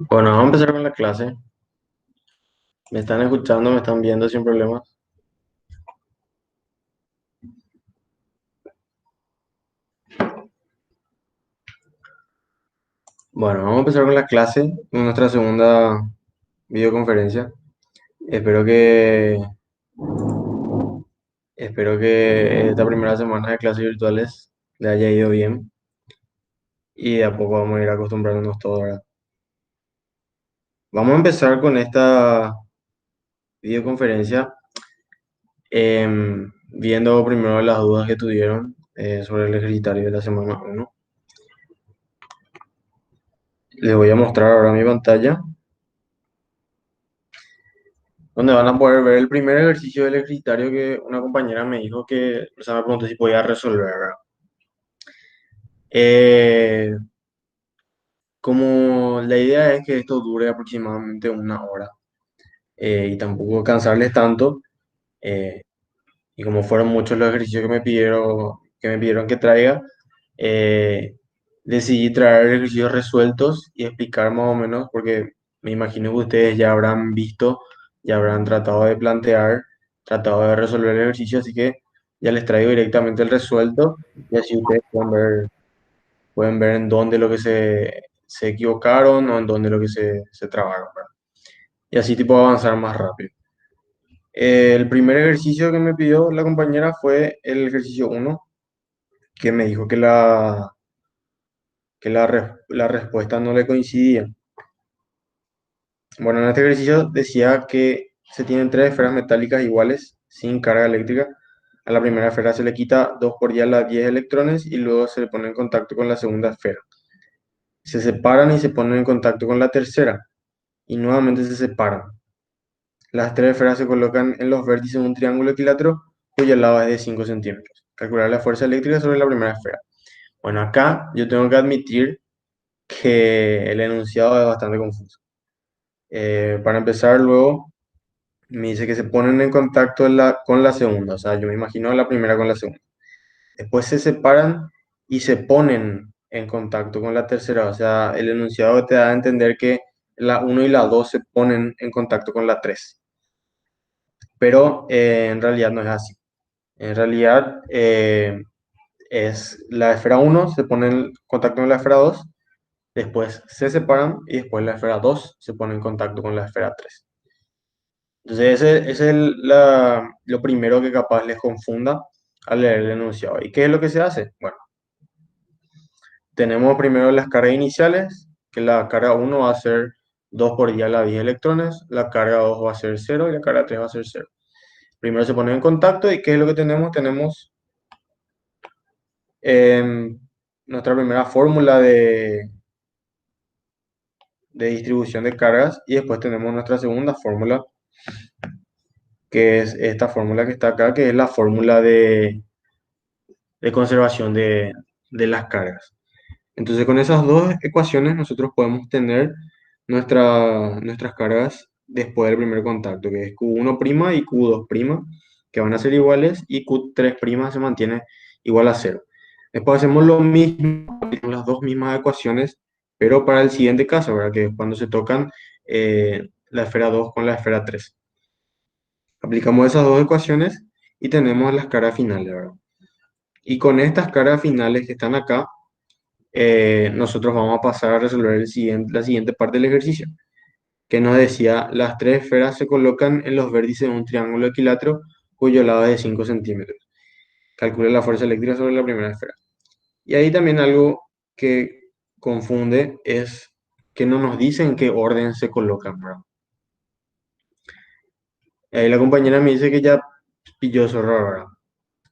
Bueno, vamos a empezar con la clase. ¿Me están escuchando? ¿Me están viendo sin problemas? Bueno, vamos a empezar con la clase, en nuestra segunda videoconferencia. Espero que, espero que esta primera semana de clases virtuales le haya ido bien y de a poco vamos a ir acostumbrándonos todos, ¿verdad? Vamos a empezar con esta videoconferencia viendo primero las dudas que tuvieron sobre el ejercitario de la semana uno. Les voy a mostrar ahora mi pantalla, donde van a poder ver el primer ejercicio del ejercitario que una compañera me dijo que, o sea, me preguntó si podía resolver, ¿verdad? Eh, Como la idea es que esto dure aproximadamente una hora y tampoco cansarles tanto, eh, y como fueron muchos los ejercicios que me pidieron que traiga, eh, decidí traer ejercicios resueltos y explicar más o menos, porque me imagino que ustedes ya habrán visto, ya habrán tratado de plantear, tratado de resolver el ejercicio, así que ya les traigo directamente el resuelto y así ustedes pueden ver en dónde lo que se equivocaron o en dónde lo que se trabaron, ¿verdad? Y así tipo avanzar más rápido. El primer ejercicio que me pidió la compañera fue el ejercicio uno, que me dijo que la respuesta no le coincidía. Bueno, en este ejercicio decía que se tienen tres esferas metálicas iguales sin carga eléctrica. A la primera esfera se le quita 2 por día las 10 electrones y luego se le pone en contacto con la segunda esfera. Se separan y se ponen en contacto con la tercera y nuevamente se separan. Las tres esferas se colocan en los vértices de un triángulo equilátero cuyo lado es de 5 centímetros. Calcular la fuerza eléctrica sobre la primera esfera. Bueno, acá yo tengo que admitir que el enunciado es bastante confuso. Para empezar, luego me dice que se ponen en contacto con la segunda, o sea, yo me imagino la primera con la segunda. Después se separan y se ponen en contacto con la tercera, o sea, el enunciado te da a entender que la uno y la 2 se ponen en contacto con la 3, pero en realidad no es así. En realidad es la esfera uno se pone en contacto con la esfera 2, después se separan y después la esfera 2 se pone en contacto con la esfera 3. Entonces, ese es lo primero que capaz les confunda al leer el enunciado. ¿Y qué es lo que se hace? Bueno, tenemos primero las cargas iniciales, que la carga uno va a ser 2 por día la 10 electrones, la carga 2 va a ser cero y la carga 3 va a ser cero. Primero se ponen en contacto y ¿qué es lo que tenemos? Tenemos em, nuestra primera fórmula de distribución de cargas y después tenemos nuestra segunda fórmula, que es esta fórmula que está acá, que es la fórmula de conservación de las cargas. Entonces, con esas dos ecuaciones nosotros podemos tener nuestras cargas después del primer contacto, que es Q1' y Q2', que van a ser iguales, y Q3' se mantiene igual a cero. Después hacemos lo mismo, con las dos mismas ecuaciones, pero para el siguiente caso, ¿verdad? Que es cuando se tocan la esfera 2 con la esfera 3. Aplicamos esas dos ecuaciones y tenemos las cargas finales, ¿verdad? Y con estas cargas finales que están acá, nosotros vamos a pasar a resolver la siguiente parte del ejercicio, que nos decía, las tres esferas se colocan en los vértices de un triángulo equilátero cuyo lado es de 5 centímetros. Calcula la fuerza eléctrica sobre la primera esfera. Y ahí también algo que confunde es que no nos dicen en qué orden se colocan, ¿verdad? Ahí la compañera me dice que ya pilló su error,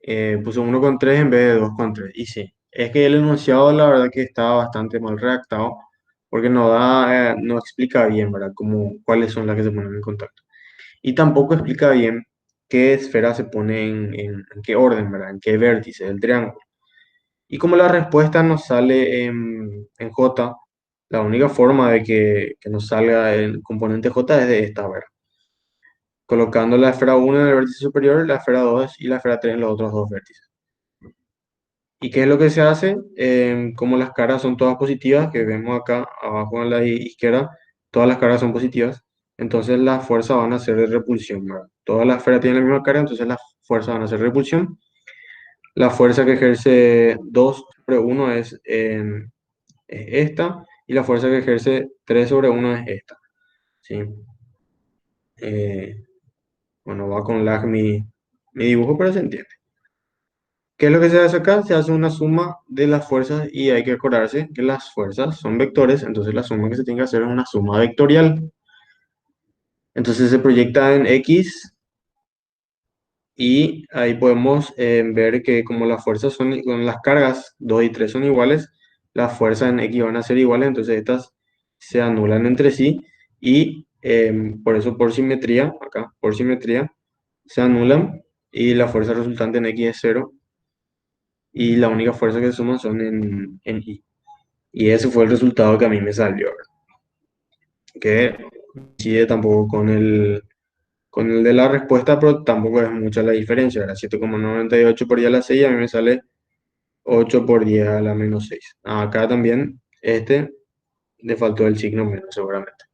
¿verdad? Puso 1,3 en vez de 2,3. Y sí, es que el enunciado la verdad que está bastante mal redactado porque no explica bien, ¿verdad? Como cuáles son las que se ponen en contacto. Y tampoco explica bien qué esfera se pone en qué orden, ¿verdad? En qué vértice del triángulo. Y como la respuesta nos sale en J, la única forma de que nos salga el componente J es de esta, ¿verdad? Colocando la esfera uno en el vértice superior, la esfera 2 y la esfera 3 en los otros dos vértices. ¿Y qué es lo que se hace? Como las caras son todas positivas, que vemos acá abajo en la izquierda, todas las cargas son positivas, entonces las fuerzas van a ser de repulsión, ¿verdad? Todas las esferas tienen la misma carga, entonces las fuerzas van a ser repulsión. La fuerza que ejerce 2 sobre uno es esta, y la fuerza que ejerce 3 sobre uno es esta, ¿sí? Eh, bueno, va con lag mi dibujo, pero se entiende. ¿Qué es lo que se hace acá? Se hace una suma de las fuerzas y hay que acordarse que las fuerzas son vectores, entonces la suma que se tiene que hacer es una suma vectorial. Entonces se proyecta en X y ahí podemos ver que como las fuerzas son, con las cargas 2 y 3 son iguales, las fuerzas en X van a ser iguales, entonces estas se anulan entre sí y por eso por simetría, acá por simetría, se anulan y la fuerza resultante en X es cero y la única fuerza que se suman son en Y. Y ese fue el resultado que a mí me salió, ¿verdad? Que coincide tampoco con el de la respuesta, pero tampoco es mucha la diferencia, ¿verdad? 7,98 por 10 a la 6, a mí me sale 8 por 10 a la menos 6. Acá también, le faltó el signo menos seguramente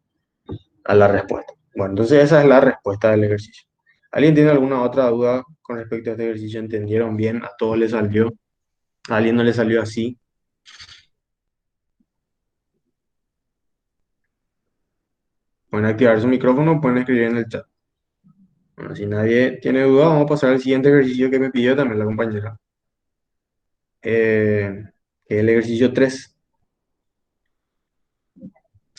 a la respuesta. Bueno, entonces esa es la respuesta del ejercicio. ¿Alguien tiene alguna otra duda con respecto a este ejercicio? ¿Entendieron bien? ¿A todos les salió? ¿A alguien no le salió así? Pueden activar su micrófono, pueden escribir en el chat. Bueno, si nadie tiene duda, vamos a pasar al siguiente ejercicio que me pidió también la compañera. Que es el ejercicio 3,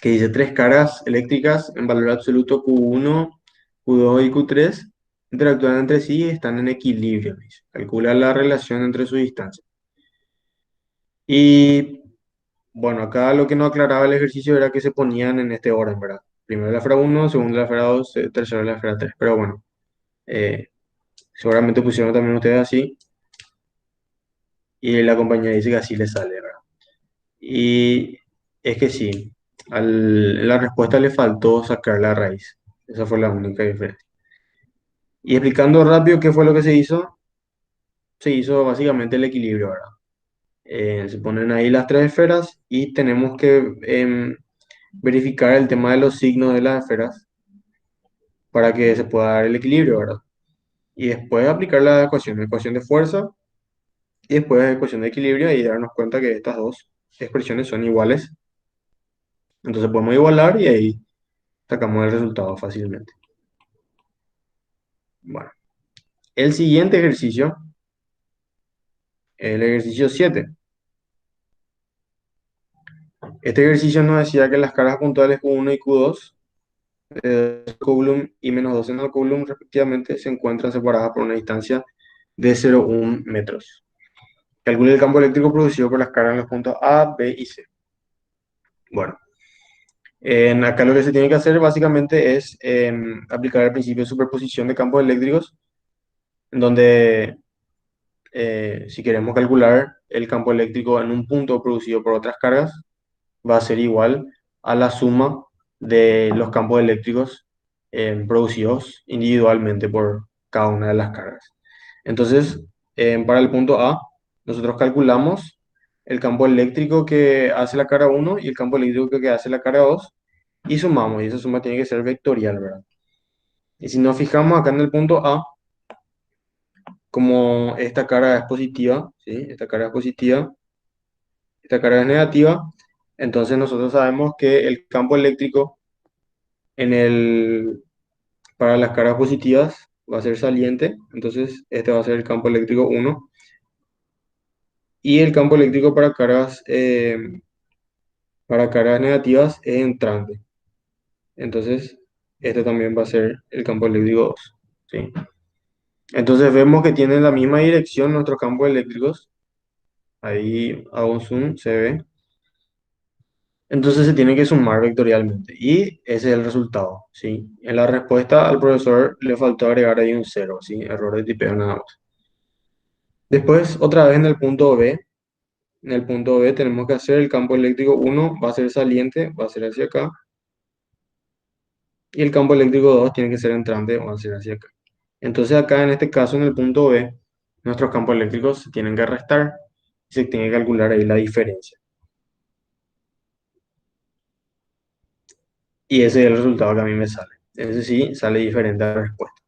que dice tres cargas eléctricas en valor absoluto Q1, Q2 y Q3 interactúan entre sí y están en equilibrio, dice. Calcula la relación entre sus distancias. Y bueno, acá lo que no aclaraba el ejercicio era que se ponían en este orden, ¿verdad? Primero la esfera 1, segundo la esfera 2, tercero la esfera 3. Pero bueno, eh, seguramente pusieron también ustedes así y la compañía dice que así le sale, ¿verdad? Y es que sí, en la respuesta le faltó sacar la raíz. Esa fue la única diferencia. Y explicando rápido qué fue lo que se hizo básicamente el equilibrio, ¿verdad? Se ponen ahí las tres esferas y tenemos que verificar el tema de los signos de las esferas para que se pueda dar el equilibrio, ¿verdad? Y después aplicar la ecuación de fuerza y después la ecuación de equilibrio y darnos cuenta que estas dos expresiones son iguales. Entonces podemos igualar y ahí sacamos el resultado fácilmente. Bueno, el siguiente ejercicio, el ejercicio 7. Este ejercicio nos decía que las cargas puntuales Q1 y Q2, Coulomb y -2 en el Coulomb respectivamente, se encuentran separadas por una distancia de 0,1 metros. Calcule el campo eléctrico producido por las cargas en los puntos A, B y C. Bueno, acá lo que se tiene que hacer básicamente es aplicar el principio de superposición de campos eléctricos, donde si queremos calcular el campo eléctrico en un punto producido por otras cargas, va a ser igual a la suma de los campos eléctricos producidos individualmente por cada una de las cargas. Entonces, para el punto A, nosotros calculamos el campo eléctrico que hace la carga 1 y el campo eléctrico que hace la carga 2 y sumamos, y esa suma tiene que ser vectorial, ¿verdad? Y si nos fijamos acá en el punto A, como esta carga es positiva, ¿sí? Esta carga es positiva, esta carga es negativa, entonces nosotros sabemos que el campo eléctrico en para las cargas positivas va a ser saliente, entonces este va a ser el campo eléctrico 1 y el campo eléctrico para cargas negativas es entrante, entonces este también va a ser el campo eléctrico 2, ¿sí? Entonces vemos que tienen la misma dirección nuestros campos eléctricos, ahí hago un zoom, se ve. Entonces se tiene que sumar vectorialmente y ese es el resultado, ¿sí? En la respuesta al profesor le faltó agregar ahí un cero, ¿sí? Error de tipeo nada más. Después, otra vez en el punto B, en el punto B tenemos que hacer el campo eléctrico 1 va a ser saliente, va a ser hacia acá, y el campo eléctrico 2 tiene que ser entrante, va a ser hacia acá. Entonces acá en este caso, en el punto B, nuestros campos eléctricos se tienen que restar y se tiene que calcular ahí la diferencia. y ese es el resultado que a mí me sale. Ese sí sale diferente a la respuesta.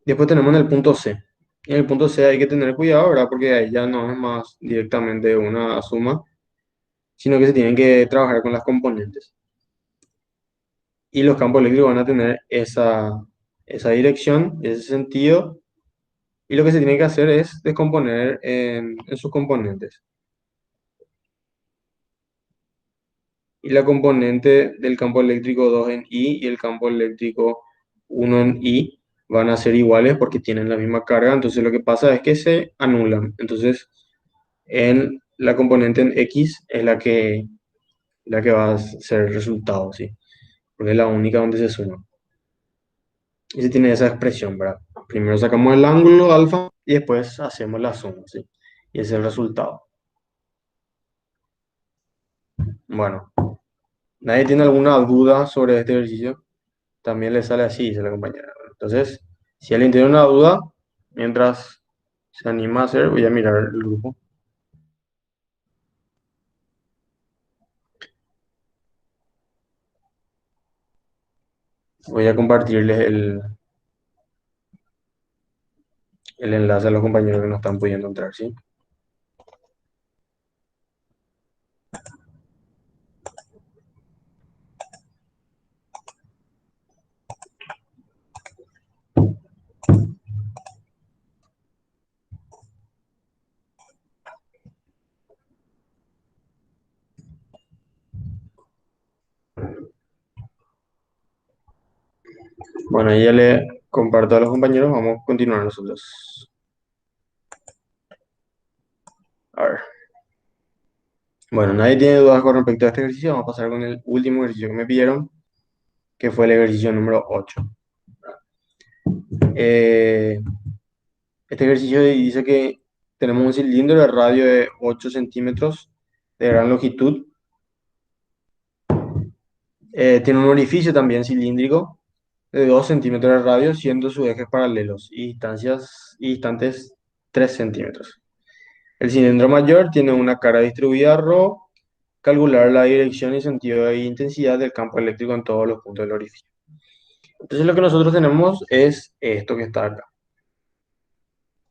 Después tenemos en el punto C. En el punto C hay que tener cuidado, ¿verdad? Porque ahí ya no es más directamente una suma, sino que se tienen que trabajar con las componentes. Y los campos eléctricos van a tener esa dirección, ese sentido, y lo que se tiene que hacer es descomponer en sus componentes. Y la componente del campo eléctrico 2 en I y el campo eléctrico 1 en I van a ser iguales porque tienen la misma carga, entonces lo que pasa es que se anulan. Entonces, en la componente en X es la que va a ser el resultado, ¿sí? Porque es la única donde se suma. Y se tiene esa expresión, ¿verdad? Primero sacamos el ángulo alfa y después hacemos la suma, ¿sí? Y ese es el resultado. Bueno, ¿nadie tiene alguna duda sobre este ejercicio? También le sale así, dice la compañera. Entonces, si alguien tiene una duda, mientras se anima a hacer, voy a mirar el grupo. Voy a compartirles el enlace a los compañeros que no están pudiendo entrar, ¿sí? Bueno, ahí ya le comparto a los compañeros, vamos a continuar nosotros. A ver. Bueno, nadie tiene dudas con respecto a este ejercicio, vamos a pasar con el último ejercicio que me pidieron, que fue el ejercicio número 8. Eh, este ejercicio dice que tenemos un cilindro de radio de 8 centímetros de gran longitud. Tiene un orificio también cilíndrico de 2 centímetros de radio, siendo sus ejes paralelos y distantes 3 centímetros. El cilindro mayor tiene una carga distribuida ρ. Calcular la dirección y sentido de intensidad del campo eléctrico en todos los puntos del orificio. Entonces lo que nosotros tenemos es esto que está acá.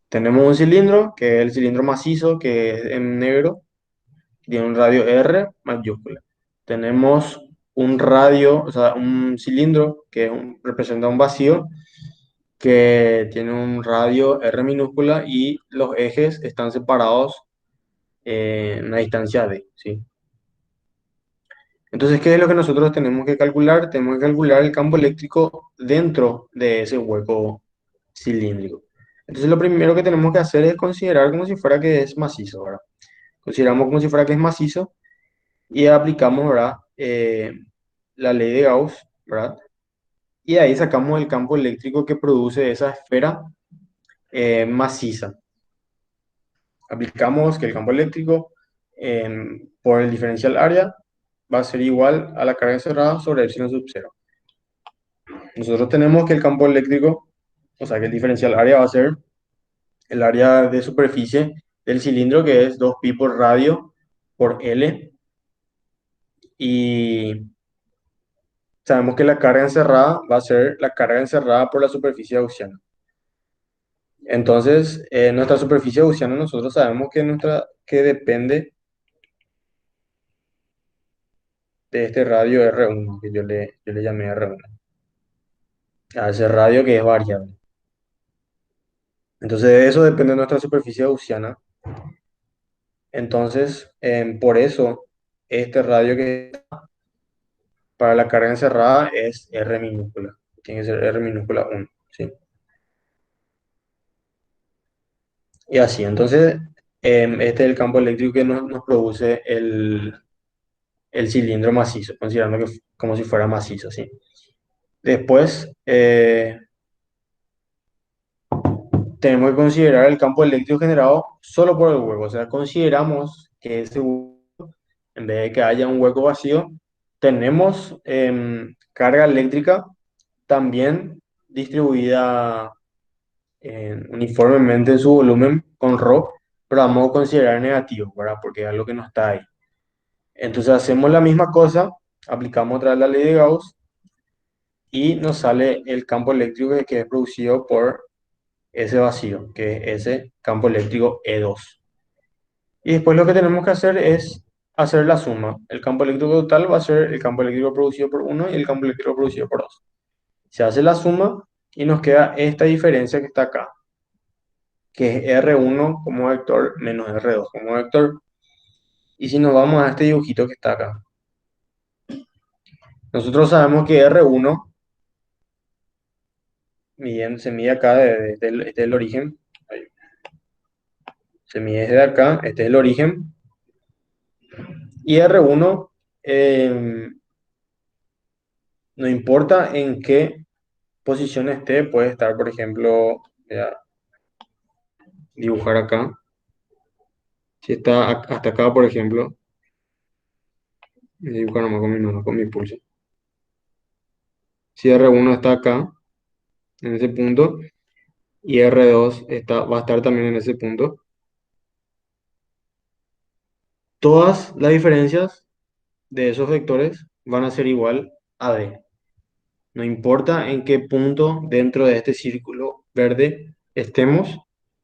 Tenemos un cilindro, que es el cilindro macizo, que es en negro, tiene un radio R mayúscula. Tenemos un radio, o sea, un cilindro que representa un vacío, que tiene un radio R minúscula y los ejes están separados en una distancia D, ¿sí? Entonces, ¿qué es lo que nosotros tenemos que calcular? Tenemos que calcular el campo eléctrico dentro de ese hueco cilíndrico. Entonces, lo primero que tenemos que hacer es considerar como si fuera que es macizo, ¿verdad? Consideramos como si fuera que es macizo y aplicamos, ¿verdad? La ley de Gauss, ¿verdad? Y de ahí sacamos el campo eléctrico que produce esa esfera maciza. Aplicamos que el campo eléctrico por el diferencial área va a ser igual a la carga encerrada sobre epsilon sub 0. Nosotros tenemos que el campo eléctrico, o sea que el diferencial área va a ser el área de superficie del cilindro, que es 2pi por radio por L. Y sabemos que la carga encerrada va a ser la carga encerrada por la superficie gaussiana. Entonces, nuestra superficie gaussiana nosotros sabemos que depende de este radio R1, que yo le llamé R1, a ese radio que es variable. Entonces, de eso depende nuestra superficie gaussiana. Entonces, por eso, este radio que para la carga encerrada es R minúscula. Tiene que ser R minúscula 1, ¿sí? Y así, entonces, este es el campo eléctrico que nos produce el cilindro macizo, considerando que como si fuera macizo, ¿sí? Después, tenemos que considerar el campo eléctrico generado solo por el hueco. O sea, consideramos que ese hueco, en vez de que haya un hueco vacío, tenemos carga eléctrica también distribuida uniformemente en su volumen con ρ, pero vamos a considerar negativo, ¿verdad? Porque es algo que no está ahí. Entonces hacemos la misma cosa, aplicamos otra vez la ley de Gauss y nos sale el campo eléctrico que es producido por ese vacío, que es ese campo eléctrico E2. Y después lo que tenemos que hacer es hacer la suma. El campo eléctrico total va a ser el campo eléctrico producido por uno y el campo eléctrico producido por 2. Se hace la suma y nos queda esta diferencia que está acá, que es R1 como vector menos R2 como vector. Y si nos vamos a este dibujito que está acá, nosotros sabemos que R1 se mide acá este es el origen. Ahí. Se mide desde acá, este es el origen. Y R1, no importa en qué posición esté, puede estar, por ejemplo, voy a dibujar acá. Si está hasta acá, por ejemplo, voy a dibujar nomás con mi mano, con mi pulso. Si R1 está acá, en ese punto, y R2 va a estar también en ese punto, todas las diferencias de esos vectores van a ser igual a D. No importa en qué punto dentro de este círculo verde estemos,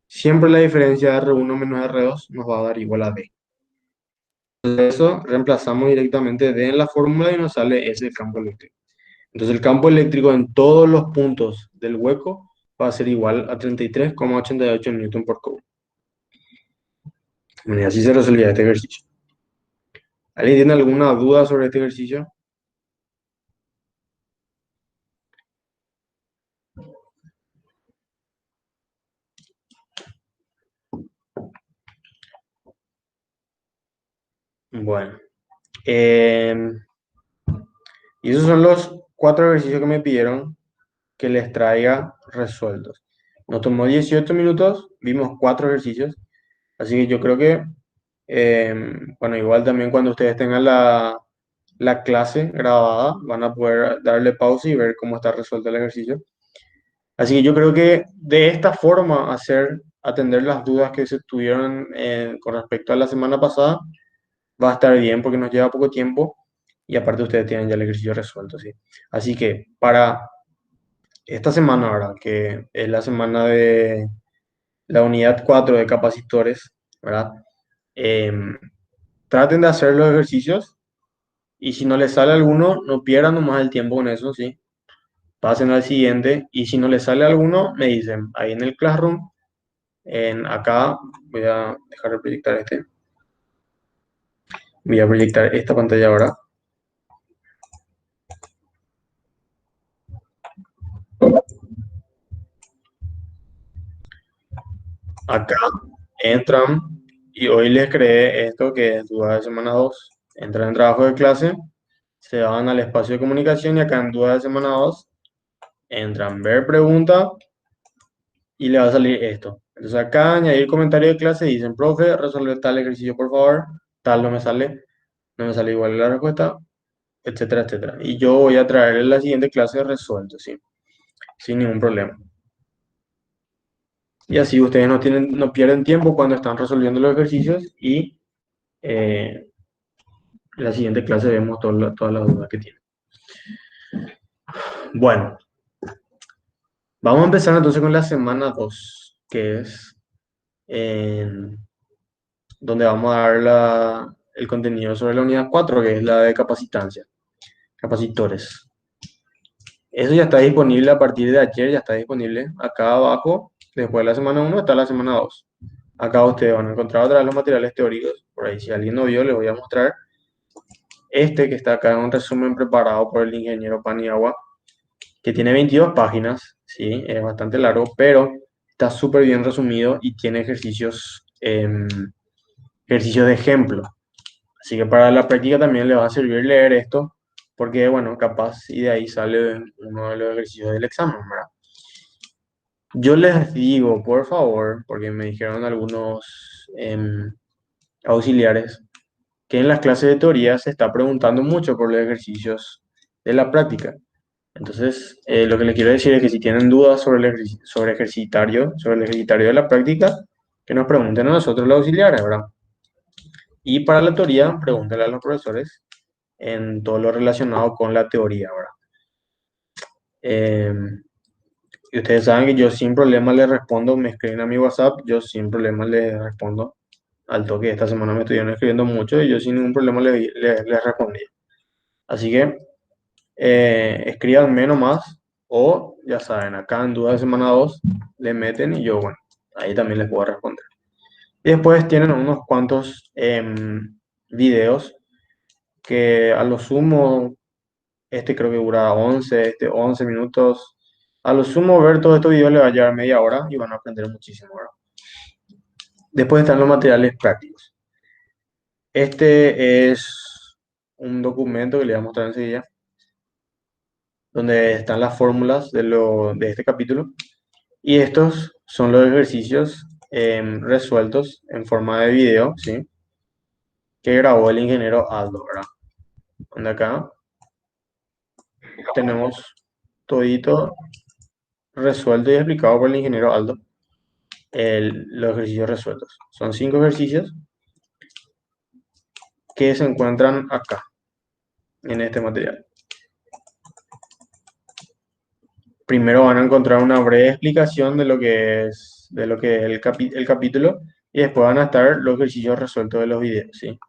siempre la diferencia de R1 menos R2 nos va a dar igual a D. Entonces eso reemplazamos directamente D en la fórmula y nos sale ese campo eléctrico. Entonces el campo eléctrico en todos los puntos del hueco va a ser igual a 33,88 newton por coulomb. Bueno, y así se resolvía este ejercicio. ¿Alguien tiene alguna duda sobre este ejercicio? Bueno, eh, y esos son los 4 ejercicios que me pidieron que les traiga resueltos. Nos tomó 18 minutos, vimos 4 ejercicios, así que yo creo que, bueno, igual también cuando ustedes tengan la clase grabada, van a poder darle pausa y ver cómo está resuelto el ejercicio. Así que yo creo que de esta forma atender las dudas que se tuvieron con respecto a la semana pasada va a estar bien porque nos lleva poco tiempo y aparte ustedes tienen ya el ejercicio resuelto, ¿sí? Así que para esta semana ahora, que es la semana de la unidad 4 de capacitores, ¿verdad? Em, Traten de hacer los ejercicios y si no les sale alguno, no pierdan nomás el tiempo con eso, ¿sí? Pasen al siguiente y si no les sale alguno, me dicen ahí en el Classroom, acá voy a dejar de proyectar voy a proyectar esta pantalla ahora. Acá entran y hoy les creé esto que es duda de semana 2. Entran en trabajo de clase, se van al espacio de comunicación y acá en duda de semana 2 entran ver pregunta y le va a salir esto. Entonces acá añadir comentario de clase dicen, profe, resolver tal ejercicio por favor, tal no me sale igual la respuesta, etcétera, etcétera. Y yo voy a traer en la siguiente clase resuelto, ¿sí? Sin ningún problema. Y así ustedes no pierden tiempo cuando están resolviendo los ejercicios y en la siguiente clase vemos todas las dudas que tienen. Bueno, vamos a empezar entonces con la semana 2 que es donde vamos a dar el contenido sobre la unidad 4 que es la de capacitancia, capacitores. Eso ya está disponible a partir de ayer, ya está disponible acá abajo. Después de la semana 1 está la semana 2. Acá ustedes van a encontrar otra vez los materiales teóricos. Por ahí, si alguien no vio, les voy a mostrar. Este que está acá es un resumen preparado por el ingeniero Paniagua, que tiene 22 páginas, ¿sí? Es bastante largo, pero está súper bien resumido y tiene ejercicios de ejemplo. Así que para la práctica también le va a servir leer esto, porque, bueno, capaz y de ahí sale uno de los ejercicios del examen, ¿verdad? Yo les digo, por favor, porque me dijeron algunos auxiliares, que en las clases de teoría se está preguntando mucho por los ejercicios de la práctica. Entonces, lo que les quiero decir es que si tienen dudas sobre el ejercitario de la práctica, que nos pregunten a nosotros los auxiliares, ¿verdad? Y para la teoría, pregúntale a los profesores en todo lo relacionado con la teoría, ¿verdad? Y ustedes saben que yo sin problema les respondo, me escriben a mi WhatsApp, yo sin problema les respondo al toque. Esta semana me estuvieron escribiendo mucho y yo sin ningún problema les respondí. Así que escríbanme nomás o ya saben, acá en duda de semana 2 le meten y yo, bueno, ahí también les puedo responder. Y después tienen unos cuantos videos que a lo sumo, este creo que dura 11 minutos. A lo sumo ver todos estos videos le va a llevar media hora y van a aprender muchísimo, ¿verdad? Después están los materiales prácticos. Este es un documento que le voy a mostrar enseguida, donde están las fórmulas de este capítulo. Y estos son los ejercicios resueltos en forma de video, ¿sí? Que grabó el ingeniero Aldo, ¿verdad? Donde acá tenemos todito resuelto y explicado por el ingeniero Aldo, los ejercicios resueltos. Son 5 ejercicios que se encuentran acá, en este material. Primero van a encontrar una breve explicación de lo que es el capítulo y después van a estar los ejercicios resueltos de los videos, ¿sí?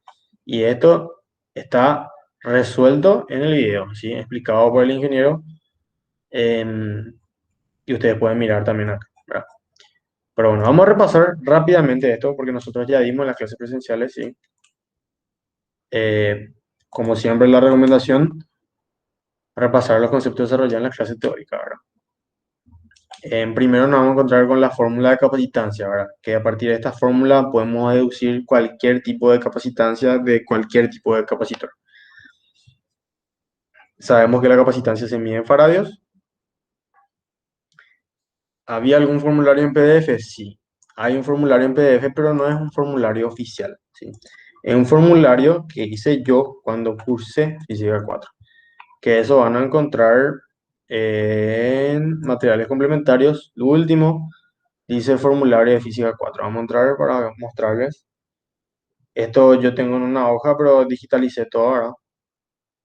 Y esto está resuelto en el video, ¿sí? Explicado por el ingeniero, y ustedes pueden mirar también acá, ¿verdad? Pero bueno, vamos a repasar rápidamente esto porque nosotros ya dimos las clases presenciales, ¿sí? Eh, Como siempre, la recomendación, repasar los conceptos desarrollados en la clase teórica, ¿verdad? Primero nos vamos a encontrar con la fórmula de capacitancia, ¿verdad? Que a partir de esta fórmula podemos deducir cualquier tipo de capacitancia de cualquier tipo de capacitor. Sabemos que la capacitancia se mide en faradios. ¿Había algún formulario en PDF? Sí, hay un formulario en PDF, pero no es un formulario oficial, ¿sí? Es un formulario que hice yo cuando cursé Física 4, que eso van a encontrar en materiales complementarios. Lo último dice formulario de Física 4. Vamos a entrar para mostrarles. Esto yo tengo en una hoja, pero digitalicé todo ahora.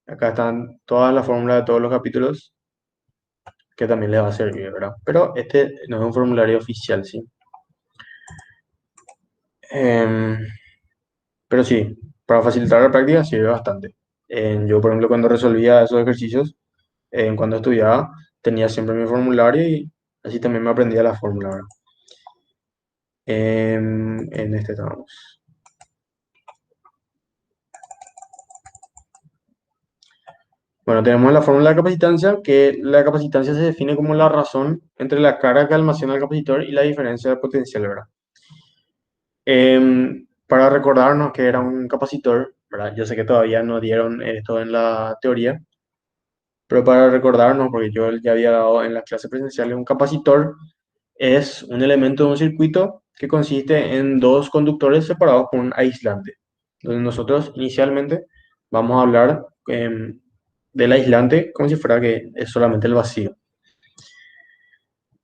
Acá están todas las fórmulas de todos los capítulos, que también les va a servir, ¿verdad? Pero este no es un formulario oficial, ¿sí? Em, pero sí, para facilitar la práctica sirve bastante. Yo, por ejemplo, cuando resolvía esos ejercicios, cuando estudiaba, tenía siempre mi formulario y así también me aprendía la fórmula, ¿verdad? En este estamos. Bueno, tenemos la fórmula de capacitancia, que la capacitancia se define como la razón entre la carga que almacena el capacitor y la diferencia de potencial, ¿verdad? Para recordarnos que era un capacitor, ¿verdad? Yo sé que todavía no dieron esto en la teoría, pero para recordarnos, porque yo ya había dado en las clases presenciales, un capacitor es un elemento de un circuito que consiste en dos conductores separados por un aislante. Entonces nosotros inicialmente vamos a hablar del aislante como si fuera que es solamente el vacío.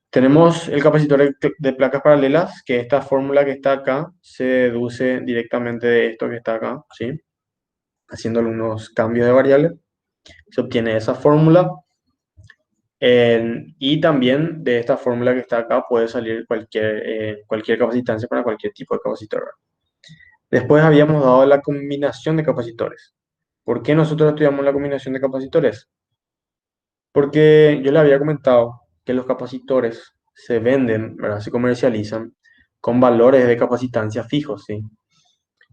Tenemos el capacitor de placas paralelas, que esta fórmula que está acá se deduce directamente de esto que está acá, ¿sí? Haciendo algunos cambios de variables. Se obtiene esa fórmula. Y también de esta fórmula que está acá puede salir cualquier capacitancia para cualquier tipo de capacitor. Después habíamos dado la combinación de capacitores. ¿Por qué nosotros estudiamos la combinación de capacitores? Porque yo le había comentado que los capacitores se venden, ¿verdad? Se comercializan con valores de capacitancia fijos, ¿sí?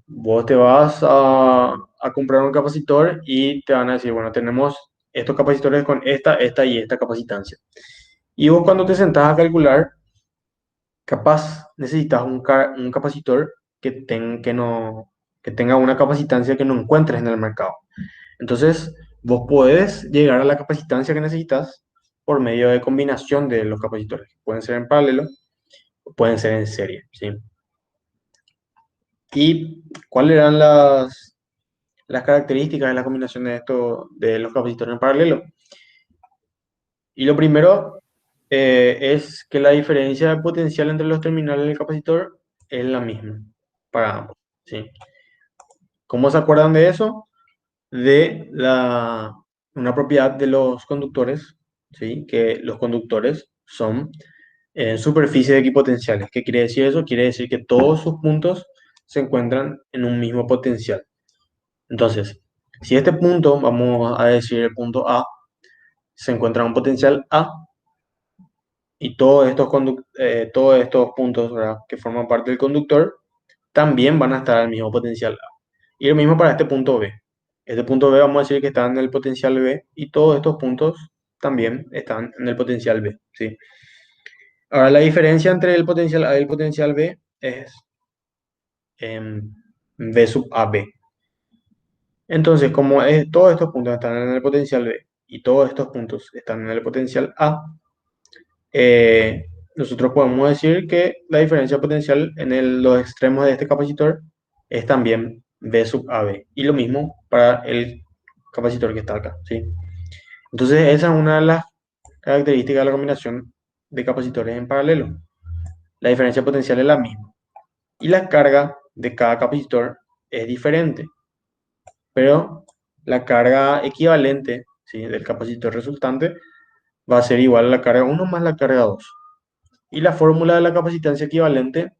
Vos te vas a comprar un capacitor y te van a decir, bueno, tenemos estos capacitores con esta y esta capacitancia. Y vos cuando te sentás a calcular, capaz necesitas un capacitor que tenga una capacitancia que no encuentres en el mercado. Entonces, vos podés llegar a la capacitancia que necesitas por medio de combinación de los capacitores. Pueden ser en paralelo o pueden ser en serie, ¿sí? ¿Y cuáles eran las características de la combinación de los capacitores en paralelo? Y lo primero es que la diferencia de potencial entre los terminales del capacitor es la misma para ambos, ¿sí? ¿Cómo se acuerdan de eso? De una propiedad de los conductores, ¿sí? Que los conductores son en superficie equipotenciales. ¿Qué quiere decir eso? Quiere decir que todos sus puntos se encuentran en un mismo potencial. Entonces, si este punto, vamos a decir el punto A, se encuentra en un potencial A y todos estos puntos, ¿verdad?, que forman parte del conductor también van a estar al mismo potencial A. Y lo mismo para este punto B. Este punto B vamos a decir que está en el potencial B y todos estos puntos también están en el potencial B, ¿sí? Ahora, la diferencia entre el potencial A y el potencial B es B sub AB. Entonces, como todos estos puntos están en el potencial B y todos estos puntos están en el potencial A, nosotros podemos decir que la diferencia potencial en los extremos de este capacitor es también B sub AB. Y lo mismo para el capacitor que está acá, ¿sí? Entonces, esa es una de las características de la combinación de capacitores en paralelo. La diferencia potencial es la misma. Y la carga de cada capacitor es diferente. Pero la carga equivalente, ¿sí?, del capacitor resultante va a ser igual a la carga 1 más la carga 2. Y la fórmula de la capacitancia equivalente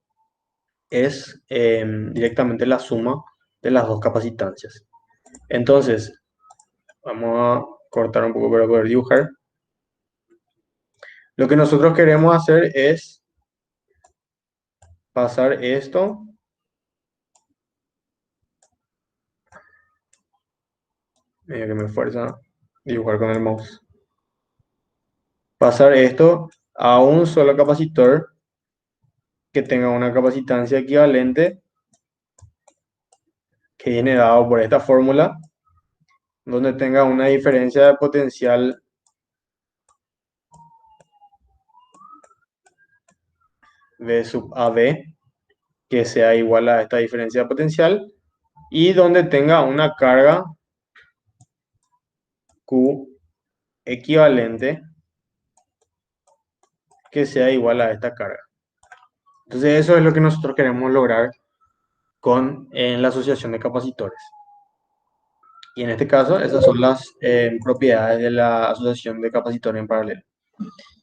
es directamente la suma de las dos capacitancias. Entonces, vamos a cortar un poco para poder dibujar. Lo que nosotros queremos hacer es pasar esto. Medio que me fuerza dibujar con el mouse. Pasar esto a un solo capacitor que tenga una capacitancia equivalente, que viene dado por esta fórmula, donde tenga una diferencia de potencial V sub AB, que sea igual a esta diferencia de potencial, y donde tenga una carga Q equivalente que sea igual a esta carga. Entonces eso es lo que nosotros queremos lograr en la asociación de capacitores. Y en este caso, esas son las propiedades de la asociación de capacitores en paralelo.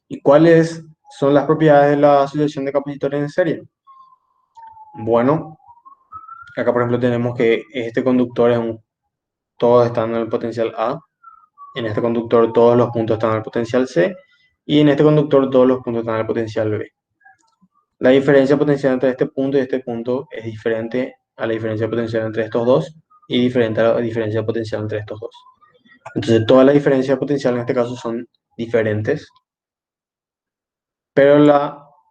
¿Y cuáles son las propiedades de la asociación de capacitores en serie? Bueno, acá por ejemplo tenemos que este conductor todos están en el potencial A, en este conductor todos los puntos están en el potencial C, y en este conductor todos los puntos están en el potencial B. La diferencia potencial entre este punto y este punto es diferente a la diferencia potencial entre estos dos y diferente a la diferencia potencial entre estos dos. Entonces, todas las diferencias potenciales en este caso son diferentes, pero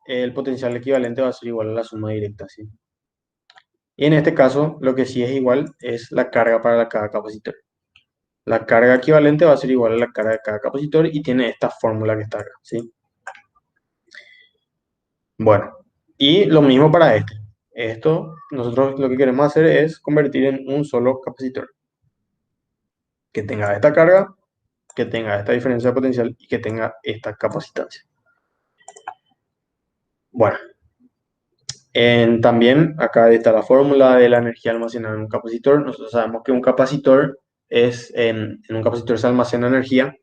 el potencial equivalente va a ser igual a la suma directa, ¿sí? Y en este caso, lo que sí es igual es la carga para cada capacitor. La carga equivalente va a ser igual a la carga de cada capacitor y tiene esta fórmula que está acá, ¿sí? Bueno, y lo mismo para este. Esto, nosotros lo que queremos hacer es convertir en un solo capacitor que tenga esta carga, que tenga esta diferencia potencial y que tenga esta capacitancia. Bueno, también acá está la fórmula de la energía almacenada en un capacitor. Nosotros sabemos que un capacitor en un capacitor se almacena energía.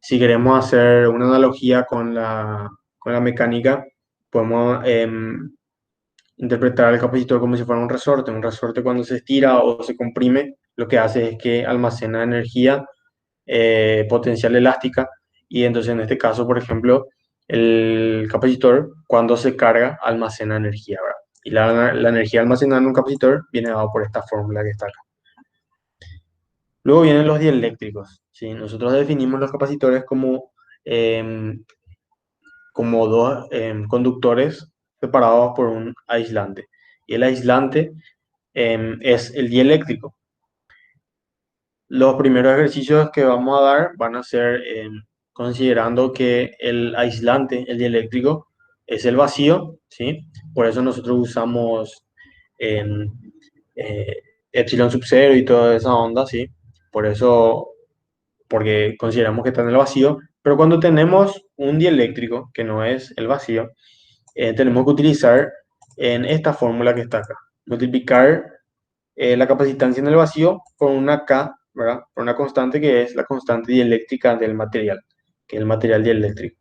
Si queremos hacer una analogía con la mecánica, podemos interpretar el capacitor como si fuera un resorte. Un resorte, cuando se estira o se comprime, lo que hace es que almacena energía potencial elástica, y entonces en este caso, por ejemplo, el capacitor cuando se carga almacena energía, ¿verdad? Y la energía almacenada en un capacitor viene dado por esta fórmula que está acá. Luego vienen los dieléctricos, ¿sí? Nosotros definimos los capacitores como dos conductores separados por un aislante. Y el aislante es el dieléctrico. Los primeros ejercicios que vamos a dar van a ser considerando que el aislante, el dieléctrico, es el vacío, ¿sí? Por eso nosotros usamos em, eh, epsilon sub 0 y toda esa onda, ¿sí? Por eso, porque consideramos que está en el vacío, pero cuando tenemos un dieléctrico, que no es el vacío, tenemos que utilizar en esta fórmula que está acá, multiplicar la capacitancia en el vacío por una K, ¿verdad? Por una constante que es la constante dieléctrica del material, que es el material dieléctrico.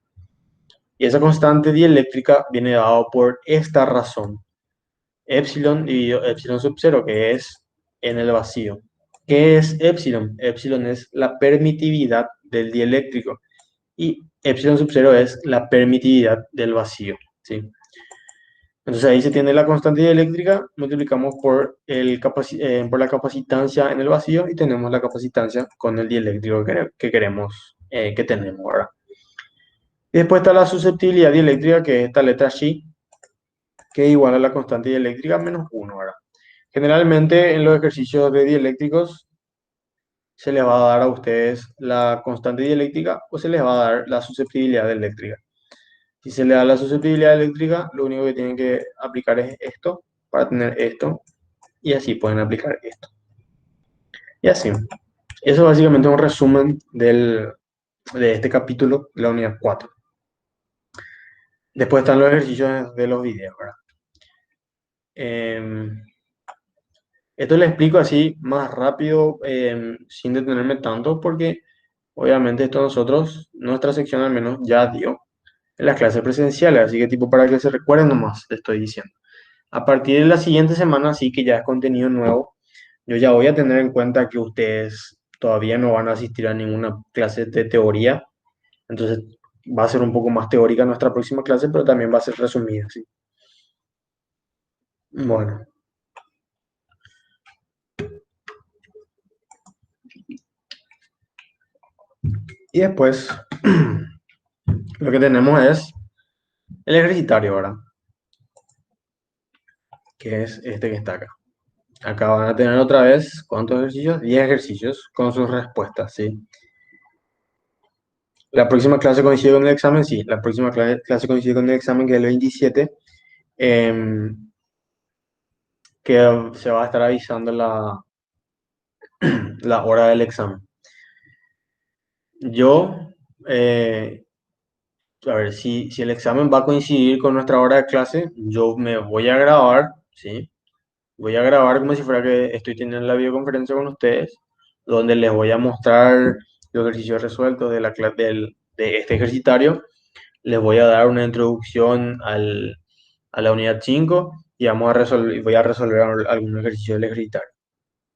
Y esa constante dieléctrica viene dado por esta razón. Epsilon dividido epsilon sub 0, que es en el vacío. ¿Qué es epsilon? Epsilon es la permitividad del dieléctrico y epsilon sub 0 es la permitividad del vacío, ¿sí? Entonces ahí se tiene la constante dieléctrica, multiplicamos por la capacitancia en el vacío y tenemos la capacitancia con el dieléctrico que queremos que tenemos ahora. Y después está la susceptibilidad dieléctrica, que es esta letra Xi, que es igual a la constante dieléctrica menos 1, ¿verdad? Generalmente en los ejercicios de dieléctricos se les va a dar a ustedes la constante dieléctrica o se les va a dar la susceptibilidad eléctrica. Si se le da la susceptibilidad eléctrica, lo único que tienen que aplicar es esto para tener esto y así pueden aplicar esto. Y así. Eso es básicamente un resumen de este capítulo, la unidad 4. Después están los ejercicios de los videos, ¿verdad? Esto le explico así más rápido, sin detenerme tanto, porque obviamente esto nosotros, nuestra sección al menos ya dio en las clases presenciales, así que tipo para que se recuerden nomás, le estoy diciendo. A partir de la siguiente semana, sí que ya es contenido nuevo, yo ya voy a tener en cuenta que ustedes todavía no van a asistir a ninguna clase de teoría, entonces va a ser un poco más teórica nuestra próxima clase, pero también va a ser resumida, ¿sí? Bueno, y después lo que tenemos es el ejercitario, ¿verdad? Que es este que está acá. Acá van a tener otra vez, ¿cuántos ejercicios? 10 ejercicios con sus respuestas, ¿sí? La próxima clase coincide con el examen, sí. La próxima clase coincide con el examen, que es el 27, em, que se va a estar avisando la hora del examen. Yo, a ver, si el examen va a coincidir con nuestra hora de clase, yo me voy a grabar, ¿sí? Voy a grabar como si fuera que estoy teniendo la videoconferencia con ustedes, donde les voy a mostrar los ejercicios resueltos de de este ejercitario. Les voy a dar una introducción a la unidad 5 y voy a resolver algún ejercicio del ejercitario.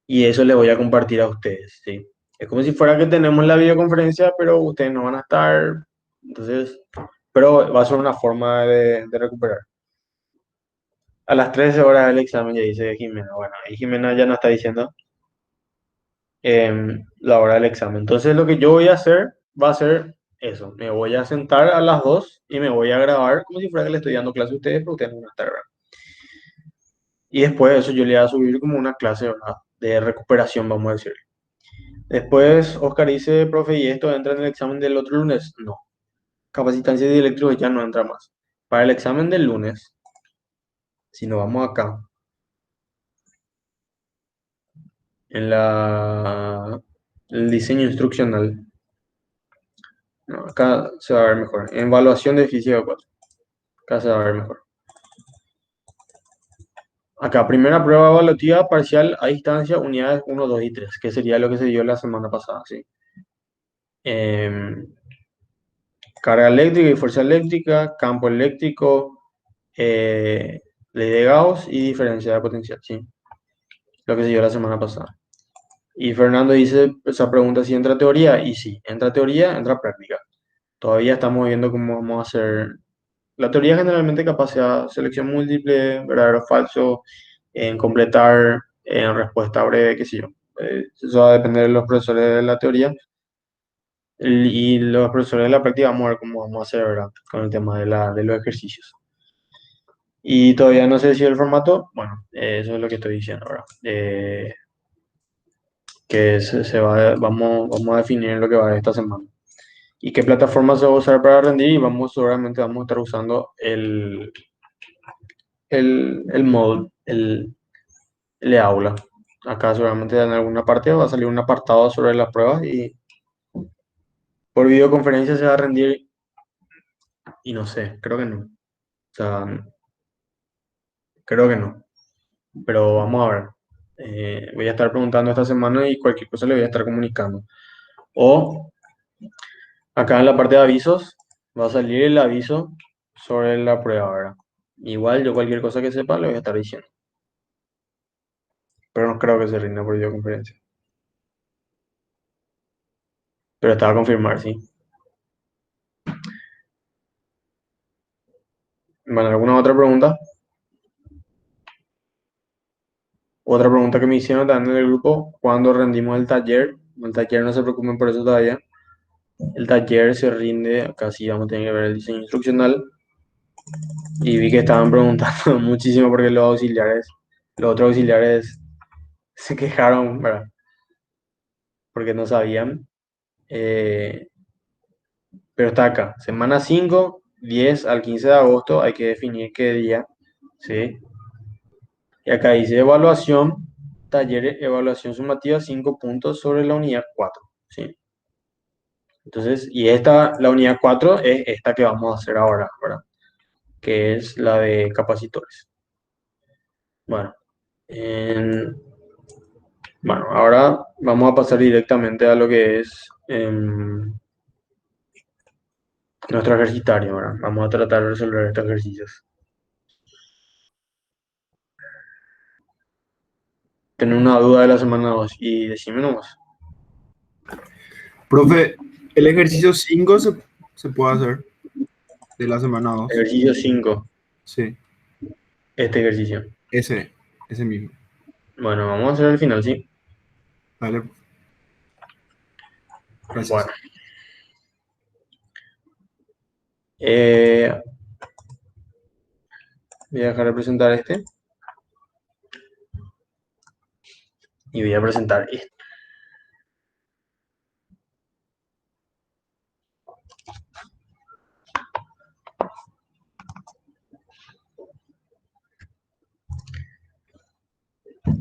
Y eso les voy a compartir a ustedes, ¿sí? Es como si fuera que tenemos la videoconferencia, pero ustedes no van a estar. Entonces, pero va a ser una forma de recuperar. A las 13 horas del examen ya dice Jimena. Bueno, ahí Jimena ya nos está diciendo la hora del examen. Entonces, lo que yo voy a hacer va a ser eso. Me voy a sentar a las 2 y me voy a grabar como si fuera que le estoy dando clase a ustedes, pero ustedes no van a estar, ¿verdad? Y después de eso yo le voy a subir como una clase, ¿verdad? De recuperación, vamos a decir. Después Oscar dice, profe, ¿y esto entra en el examen del otro lunes? No. Capacitancia de eléctricos ya no entra más. Para el examen del lunes, si nos vamos acá, el diseño instruccional, no, acá se va a ver mejor. En evaluación de física 4, acá se va a ver mejor. Acá, primera prueba evaluativa parcial a distancia, unidades 1, 2 y 3, que sería lo que se dio la semana pasada, ¿sí? Em, Carga eléctrica y fuerza eléctrica, campo eléctrico, ley de Gauss y diferencia de potencial, ¿sí? Lo que se dio la semana pasada. Y Fernando dice, esa pregunta si entra teoría, y sí, entra teoría, entra práctica. Todavía estamos viendo cómo vamos a hacer. La teoría generalmente capaz sea selección múltiple, verdadero o falso, en completar, en respuesta breve, qué sé yo. Eso va a depender de los profesores de la teoría. Y los profesores de la práctica vamos a ver cómo vamos a hacer, ¿verdad? Con el tema de los ejercicios. Y todavía no sé si el formato, bueno, eso es lo que estoy diciendo ahora. Que vamos a definir lo que va esta semana. Y qué plataforma se va a usar para rendir y seguramente vamos a estar usando el módulo, el aula. Acá seguramente en alguna parte va a salir un apartado sobre las pruebas y por videoconferencia se va a rendir y no sé, creo que no. O sea, creo que no. Pero vamos a ver. Voy a estar preguntando esta semana y cualquier cosa le voy a estar comunicando. O acá en la parte de avisos va a salir el aviso sobre la prueba, ¿verdad? Igual yo cualquier cosa que sepa le voy a estar diciendo. Pero no creo que se rinda por videoconferencia. Pero estaba a confirmar, sí. Bueno, ¿alguna otra pregunta? Otra pregunta que me hicieron también en el grupo, ¿cuándo rendimos el taller? El taller no se preocupen por eso todavía. El taller se rinde, acá sí vamos a tener que ver el diseño instruccional. Y vi que estaban preguntando muchísimo porque los otros auxiliares se quejaron, ¿verdad? Porque no sabían. Eh, pero está acá, semana 5 10 al 15 de agosto, hay que definir qué día, ¿sí? Y acá dice evaluación, taller, evaluación sumativa, 5 puntos sobre la unidad 4, ¿sí? Entonces, y la unidad 4 es esta que vamos a hacer ahora, ¿verdad? Que es la de capacitores. Bueno, en- bueno, ahora vamos a pasar directamente a lo que es nuestro ejercitario, ¿verdad? Vamos a tratar de resolver estos ejercicios. Tener una duda de la semana 2 y decime nomás. Profe, el ejercicio 5 se puede hacer de la semana 2. Ejercicio 5 Sí, este ejercicio. ese mismo. Bueno, vamos a hacer el final, ¿sí? Dale, Bueno, gracias. eh, voy a dejar de presentar este y voy a presentar este.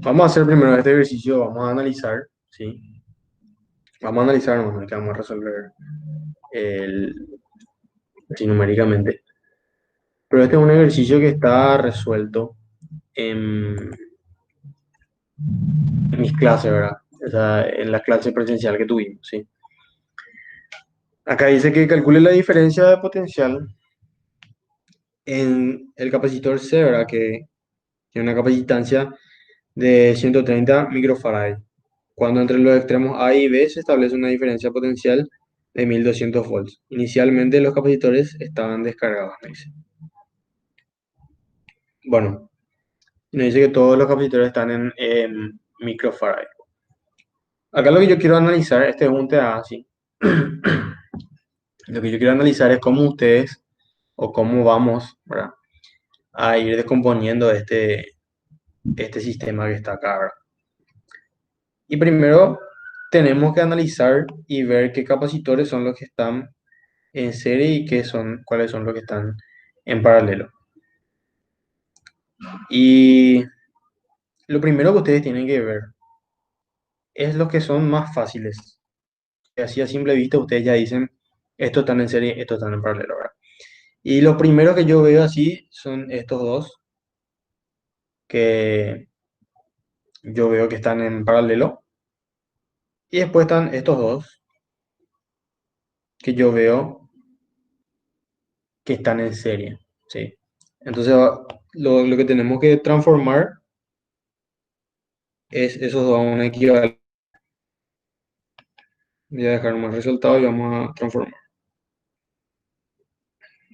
Vamos a hacer primero este ejercicio, vamos a analizar, ¿sí? Vamos a analizar, nomás, que vamos a resolver el, sí, numéricamente. Pero este es un ejercicio que está resuelto en mis clases, ¿verdad? O sea, en la clase presencial que tuvimos, ¿sí? Acá dice que calcule la diferencia de potencial en el capacitor C, ¿verdad? Que tiene una capacitancia de 130 microfarad. Cuando entre los extremos A y B se establece una diferencia potencial de 1200 volts. Inicialmente los capacitores estaban descargados, me dice. Bueno, nos dice que todos los capacitores están en microfarad. Acá lo que yo quiero analizar, este es un TA, sí. Lo que yo quiero analizar es cómo ustedes o cómo vamos, ¿verdad? A ir descomponiendo este sistema que está acá, ¿verdad? Y primero tenemos que analizar y ver qué capacitores son los que están en serie y cuáles son los que están en paralelo. Y lo primero que ustedes tienen que ver es los que son más fáciles. Así a simple vista ustedes ya dicen, estos están en serie, estos están en paralelo, ¿verdad? Y los primeros que yo veo así son estos dos, que yo veo que están en paralelo. Y después están estos dos, que yo veo que están en serie, ¿sí? Entonces lo que tenemos que transformar es esos dos a un equivalente. Voy a dejar más resultado y vamos a transformar.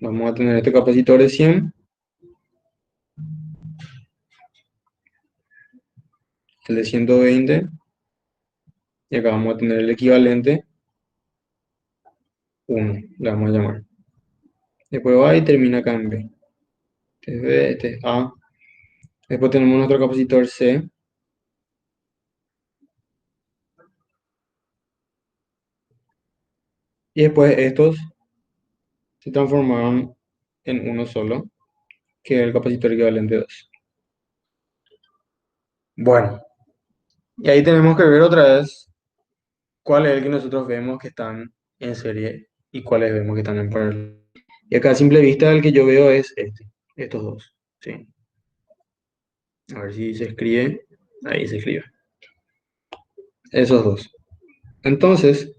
Vamos a tener este capacitor de 100, el de 120, y acá vamos a tener el equivalente 1, le vamos a llamar. Después va y termina acá en B. Este es B, este es A. Después tenemos nuestro capacitor C, y después estos se transformaron en uno solo, que es el capacitor equivalente 2. Bueno, y ahí tenemos que ver otra vez cuál es el que nosotros vemos que están en serie y cuáles vemos que están en paralelo. Y acá a simple vista el que yo veo es estos dos, ¿sí? A ver si se escribe. Ahí se escribe. Esos dos. Entonces,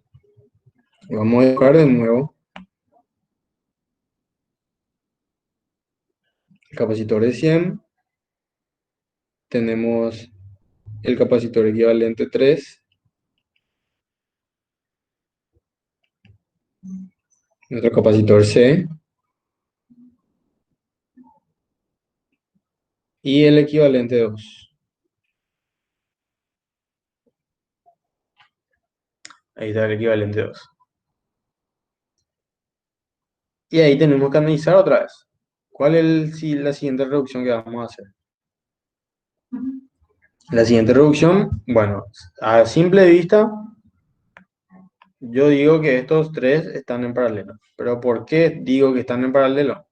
vamos a buscar de nuevo el capacitor de 100. Tenemos el capacitor equivalente 3, nuestro capacitor C y el equivalente 2. Ahí está el equivalente 2. Y ahí tenemos que analizar otra vez. ¿Cuál es la siguiente reducción que vamos a hacer? La siguiente reducción, bueno, a simple vista, yo digo que estos tres están en paralelo. ¿Pero por qué digo que están en paralelo?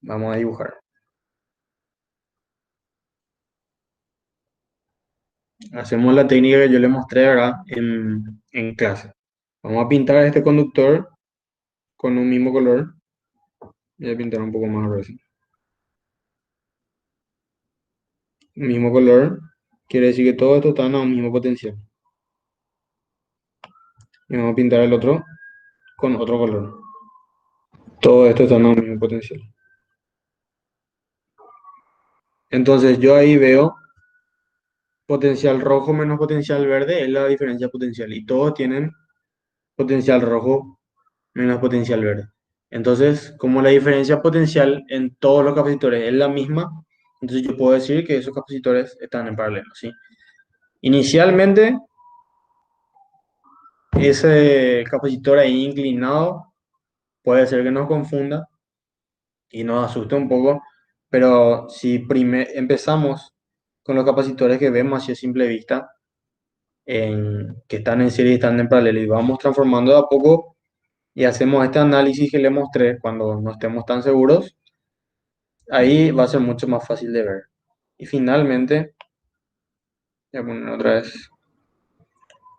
Vamos a dibujar. Hacemos la técnica que yo le mostré, ¿verdad? En clase. Vamos a pintar este conductor con un mismo color. Voy a pintar un poco más grueso. Mismo color quiere decir que todos estos están a un mismo potencial. Y vamos a pintar el otro con otro color. Todos estos están a un mismo potencial. Entonces yo ahí veo potencial rojo menos potencial verde es la diferencia potencial. Y todos tienen potencial rojo menos potencial verde. Entonces, como la diferencia potencial en todos los capacitores es la misma, entonces yo puedo decir que esos capacitores están en paralelo, ¿sí? Inicialmente, ese capacitor ahí inclinado puede ser que nos confunda y nos asuste un poco, pero si empezamos con los capacitores que vemos así a simple vista, que están en serie y están en paralelo, y vamos transformando de a poco y hacemos este análisis que le mostré cuando no estemos tan seguros, ahí va a ser mucho más fácil de ver. Y finalmente, voy a poner otra vez,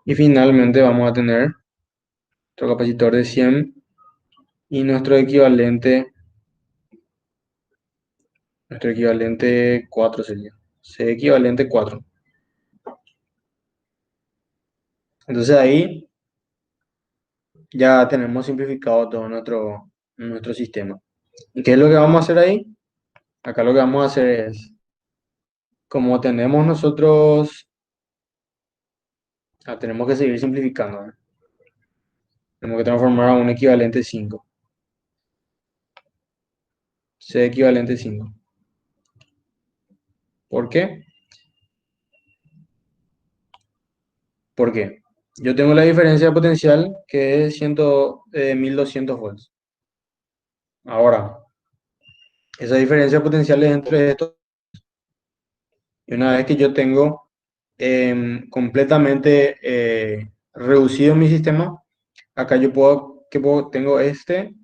y finalmente vamos a tener nuestro capacitor de 100 y nuestro equivalente 4 sería. C equivalente 4. Entonces ahí ya tenemos simplificado todo nuestro sistema. ¿Y qué es lo que vamos a hacer ahí? Acá lo que vamos a hacer es, como tenemos nosotros, tenemos que seguir simplificando, ¿eh? Tenemos que transformar a un equivalente 5. C equivalente 5. ¿Por qué? Porque yo tengo la diferencia potencial que es 1200 volts. Ahora, esa diferencia potencial es entre estos. Y una vez que yo tengo completamente reducido mi sistema, acá yo tengo este,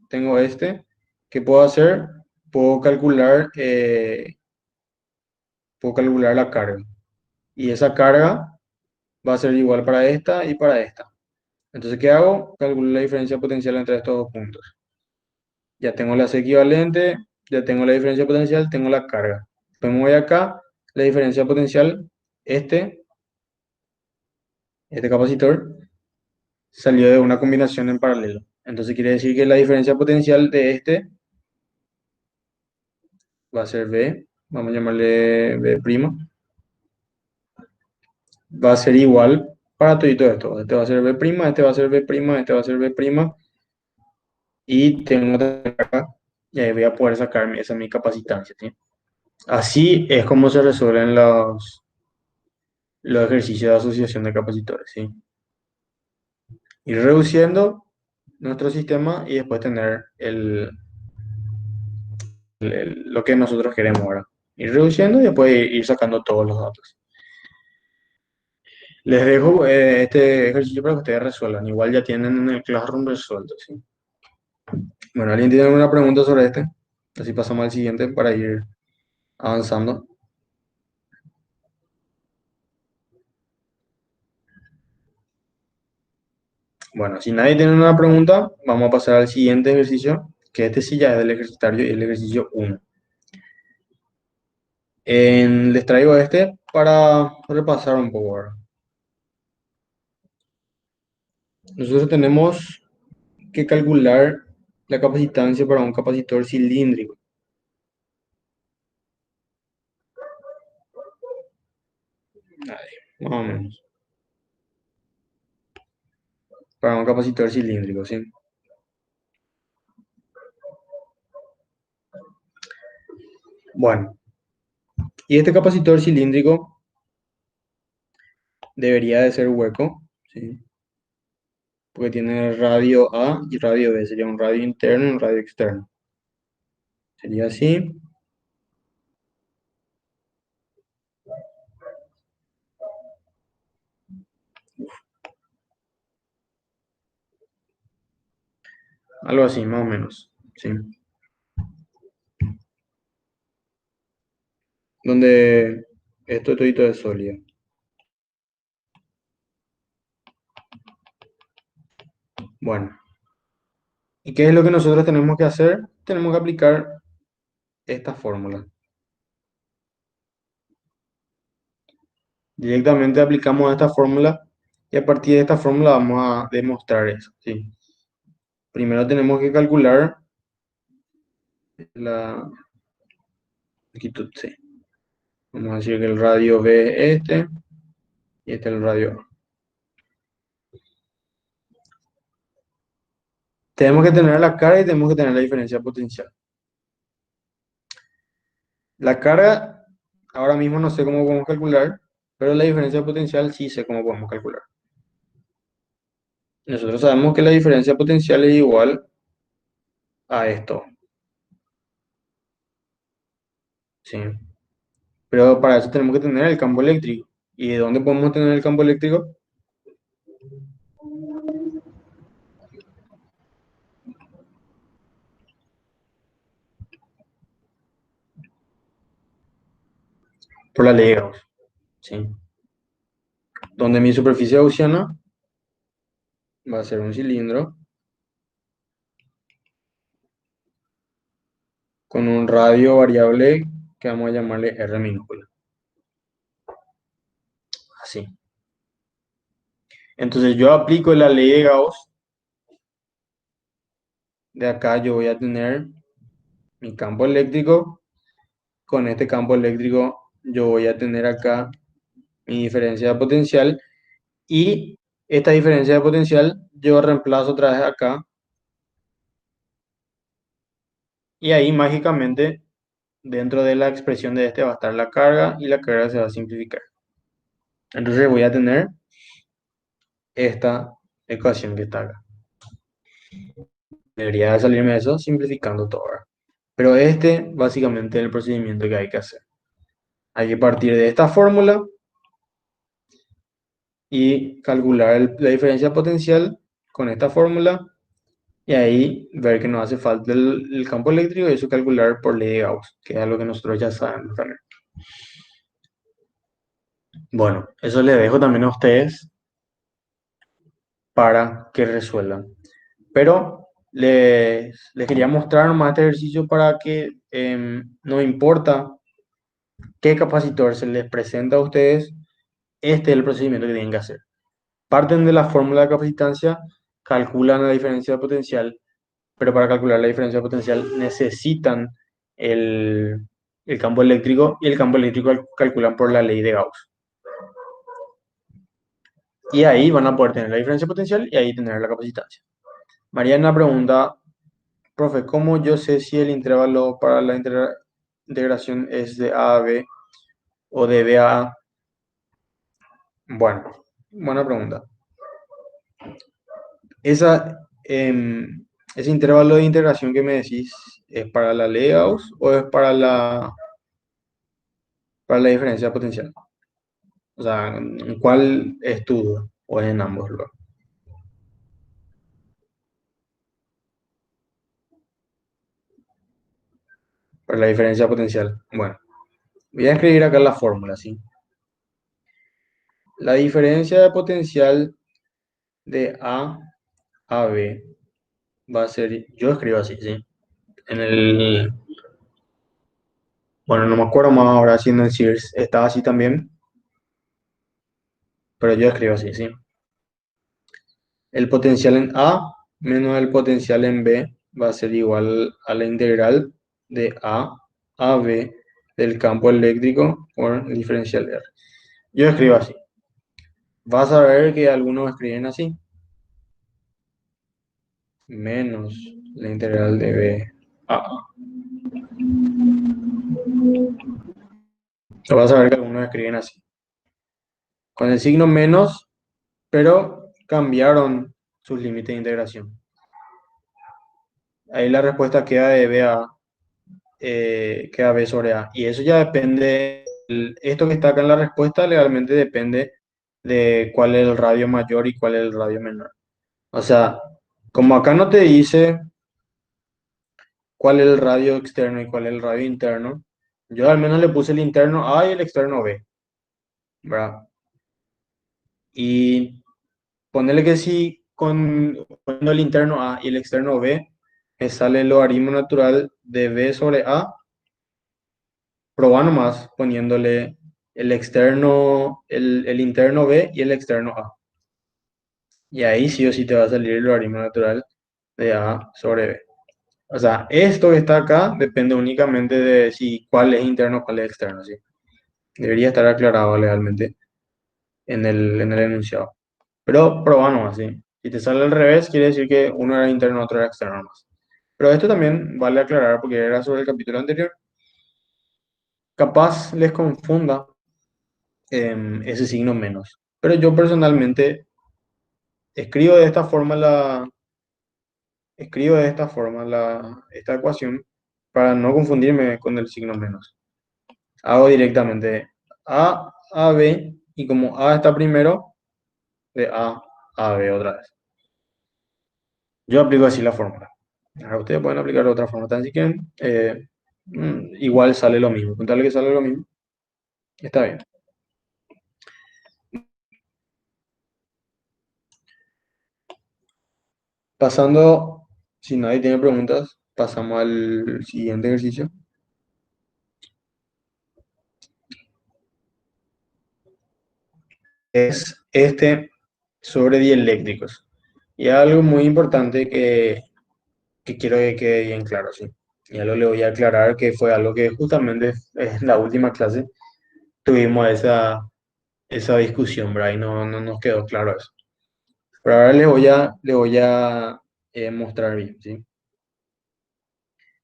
¿qué puedo hacer? Puedo calcular, eh, puedo calcular la carga. Y esa carga va a ser igual para esta y para esta. Entonces, ¿qué hago? Calculo la diferencia potencial entre estos dos puntos. Ya tengo las equivalentes, ya tengo la diferencia potencial, tengo la carga. Pues me voy acá, la diferencia potencial, este, este capacitor, salió de una combinación en paralelo. Entonces quiere decir que la diferencia potencial de este va a ser V, vamos a llamarle V', va a ser igual para todo esto. Este va a ser V', este va a ser V', este va a ser V', y tengo acá, y ahí voy a poder sacarme esa mi capacitancia, ¿sí? Así es como se resuelven los ejercicios de asociación de capacitores, ¿sí? Ir reduciendo nuestro sistema y después tener lo que nosotros queremos ahora. Ir reduciendo y después ir sacando todos los datos. Les dejo este ejercicio para que ustedes resuelvan. Igual ya tienen en el Classroom resuelto, ¿sí? Bueno, ¿alguien tiene alguna pregunta sobre este? Así pasamos al siguiente para ir avanzando. Bueno, si nadie tiene una pregunta, vamos a pasar al siguiente ejercicio, que este sí ya es del ejercitario y el ejercicio 1. Les traigo este para repasar un poco ahora. Nosotros tenemos que calcular la capacitancia para un capacitor cilíndrico. Ahí, más o menos. Para un capacitor cilíndrico, ¿sí? Bueno, y este capacitor cilíndrico debería de ser hueco, ¿sí? Porque tiene radio A y radio B. Sería un radio interno y un radio externo. Sería así. Algo así, más o menos, ¿sí? Donde esto todito es sólido. Bueno, ¿y qué es lo que nosotros tenemos que hacer? Tenemos que aplicar esta fórmula. Directamente aplicamos esta fórmula y a partir de esta fórmula vamos a demostrar eso, ¿sí? Primero tenemos que calcular la longitud C. Vamos a decir que el radio B es este y este es el radio A. Tenemos que tener la carga y tenemos que tener la diferencia potencial. La carga, ahora mismo no sé cómo podemos calcular, pero la diferencia potencial sí sé cómo podemos calcular. Nosotros sabemos que la diferencia potencial es igual a esto, ¿sí? Pero para eso tenemos que tener el campo eléctrico. ¿Y de dónde podemos tener el campo eléctrico? Por la ley de Gauss, ¿sí? Donde mi superficie gaussiana va a ser un cilindro con un radio variable que vamos a llamarle R minúscula. Así. Entonces yo aplico la ley de Gauss. De acá yo voy a tener mi campo eléctrico. Con este campo eléctrico yo voy a tener acá mi diferencia de potencial. Y esta diferencia de potencial yo reemplazo otra vez acá. Y ahí mágicamente dentro de la expresión de este va a estar la carga y la carga se va a simplificar. Entonces voy a tener esta ecuación que está acá. Debería de salirme eso simplificando todo, ¿verdad? Pero este básicamente es el procedimiento que hay que hacer. Hay que partir de esta fórmula y calcular la diferencia potencial con esta fórmula y ahí ver que nos hace falta el campo eléctrico y eso calcular por ley de Gauss, que es algo que nosotros ya sabemos también. Bueno, eso les dejo también a ustedes para que resuelvan. Pero les quería mostrar nomás este ejercicio para que no importa qué capacitor se les presenta a ustedes, este es el procedimiento que tienen que hacer. Parten de la fórmula de capacitancia, calculan la diferencia de potencial, pero para calcular la diferencia de potencial necesitan el campo eléctrico y el campo eléctrico calculan por la ley de Gauss. Y ahí van a poder tener la diferencia de potencial y ahí tener la capacitancia. Mariana pregunta, profe, ¿cómo yo sé si el intervalo para la integración es de A a B o de B a A? Bueno, buena pregunta. Ese intervalo de integración que me decís, ¿es para la ley de Gauss o es para la diferencia de potencial? O sea, ¿en cuál estudio? ¿O es en ambos luego? Para la diferencia de potencial. Bueno, voy a escribir acá la fórmula, ¿sí? La diferencia de potencial de A B va a ser, yo escribo así, ¿sí? En el, Bueno, no me acuerdo más ahora si en el Sears estaba así también, pero yo escribo así, ¿sí? El potencial en A menos el potencial en B va a ser igual a la integral de A B del campo eléctrico por el diferencial R. Yo escribo así. Vas a ver que algunos escriben así. Menos la integral de B a A. Lo vas a ver que algunos escriben así. Con el signo menos, pero cambiaron sus límites de integración. Ahí la respuesta queda de B a queda B sobre A. Y eso ya depende, esto que está acá en la respuesta legalmente depende de cuál es el radio mayor y cuál es el radio menor. O sea, como acá no te dice cuál es el radio externo y cuál es el radio interno, yo al menos le puse el interno A y el externo B, ¿verdad? Y ponerle que si poniendo el interno A y el externo B, me sale el logaritmo natural de B sobre A, proba nomás poniéndole el interno B y el externo A. Y ahí sí o sí te va a salir el logaritmo natural de A sobre B. O sea, esto que está acá depende únicamente de si cuál es interno, cuál es externo, ¿sí? Debería estar aclarado legalmente en el enunciado. Pero proba nomás, ¿sí? Si te sale al revés, quiere decir que uno era interno, otro era externo más. Pero esto también vale aclarar porque era sobre el capítulo anterior. Capaz les confunda ese signo menos. Pero yo personalmente escribo de esta forma esta ecuación para no confundirme con el signo menos. Hago directamente A, B, y como A está primero, de A B otra vez. Yo aplico así la fórmula. Ahora ustedes pueden aplicar de otra forma también si quieren. Igual sale lo mismo. Contarle que sale lo mismo. Está bien. Pasando, si nadie tiene preguntas, pasamos al siguiente ejercicio. Es este sobre dieléctricos. Y algo muy importante que quiero que quede bien claro, ¿sí? Ya lo le voy a aclarar que fue algo que justamente en la última clase tuvimos esa discusión, ¿verdad? Y no nos quedó claro eso. Pero ahora le voy a mostrar bien, ¿sí?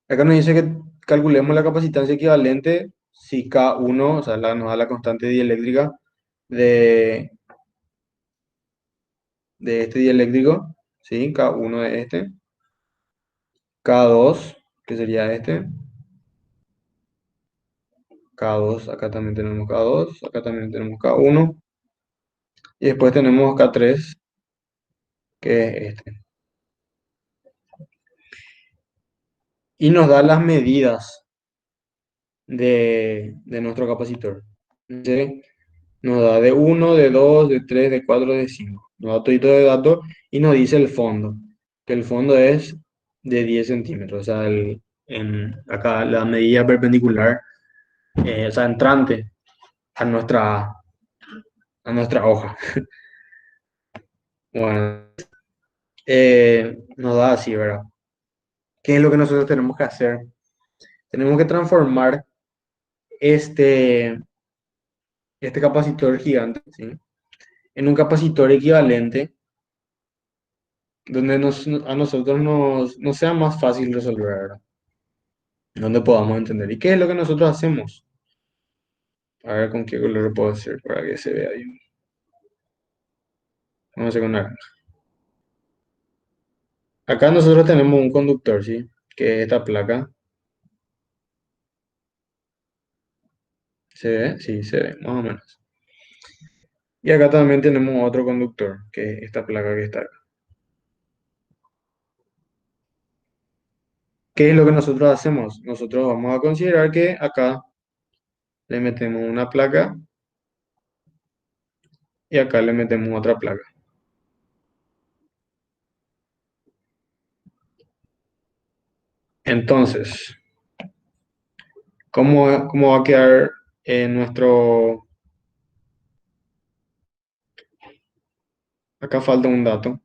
Acá nos dice que calculemos la capacitancia equivalente si K1, o sea, nos da la constante dieléctrica de, de este dieléctrico, ¿sí? K1 de este, K2, que sería este, K2, acá también tenemos K2, acá también tenemos K1, y después tenemos K3, que es este. Y nos da las medidas de nuestro capacitor. ¿Sí? Nos da de uno, de 2, de 3, de 4, de 5. Nos da todo de datos y nos dice el fondo, que el fondo es de 10 centímetros. O sea, acá la medida perpendicular, o sea, entrante a nuestra hoja. Bueno, nos da así, ¿verdad? ¿Qué es lo que nosotros tenemos que hacer? Tenemos que transformar este, este capacitor gigante, ¿sí? En un capacitor equivalente donde a nosotros nos sea más fácil resolver, ¿verdad? Donde podamos entender. ¿Y qué es lo que nosotros hacemos? A ver con qué color lo puedo hacer para que se vea bien. Vamos a hacer con naranja. Acá nosotros tenemos un conductor, ¿sí? Que es esta placa. ¿Se ve? Sí, se ve, más o menos. Y acá también tenemos otro conductor, que es esta placa que está acá. ¿Qué es lo que nosotros hacemos? Nosotros vamos a considerar que acá le metemos una placa y acá le metemos otra placa. Entonces, ¿Cómo va a quedar nuestro... Acá falta un dato.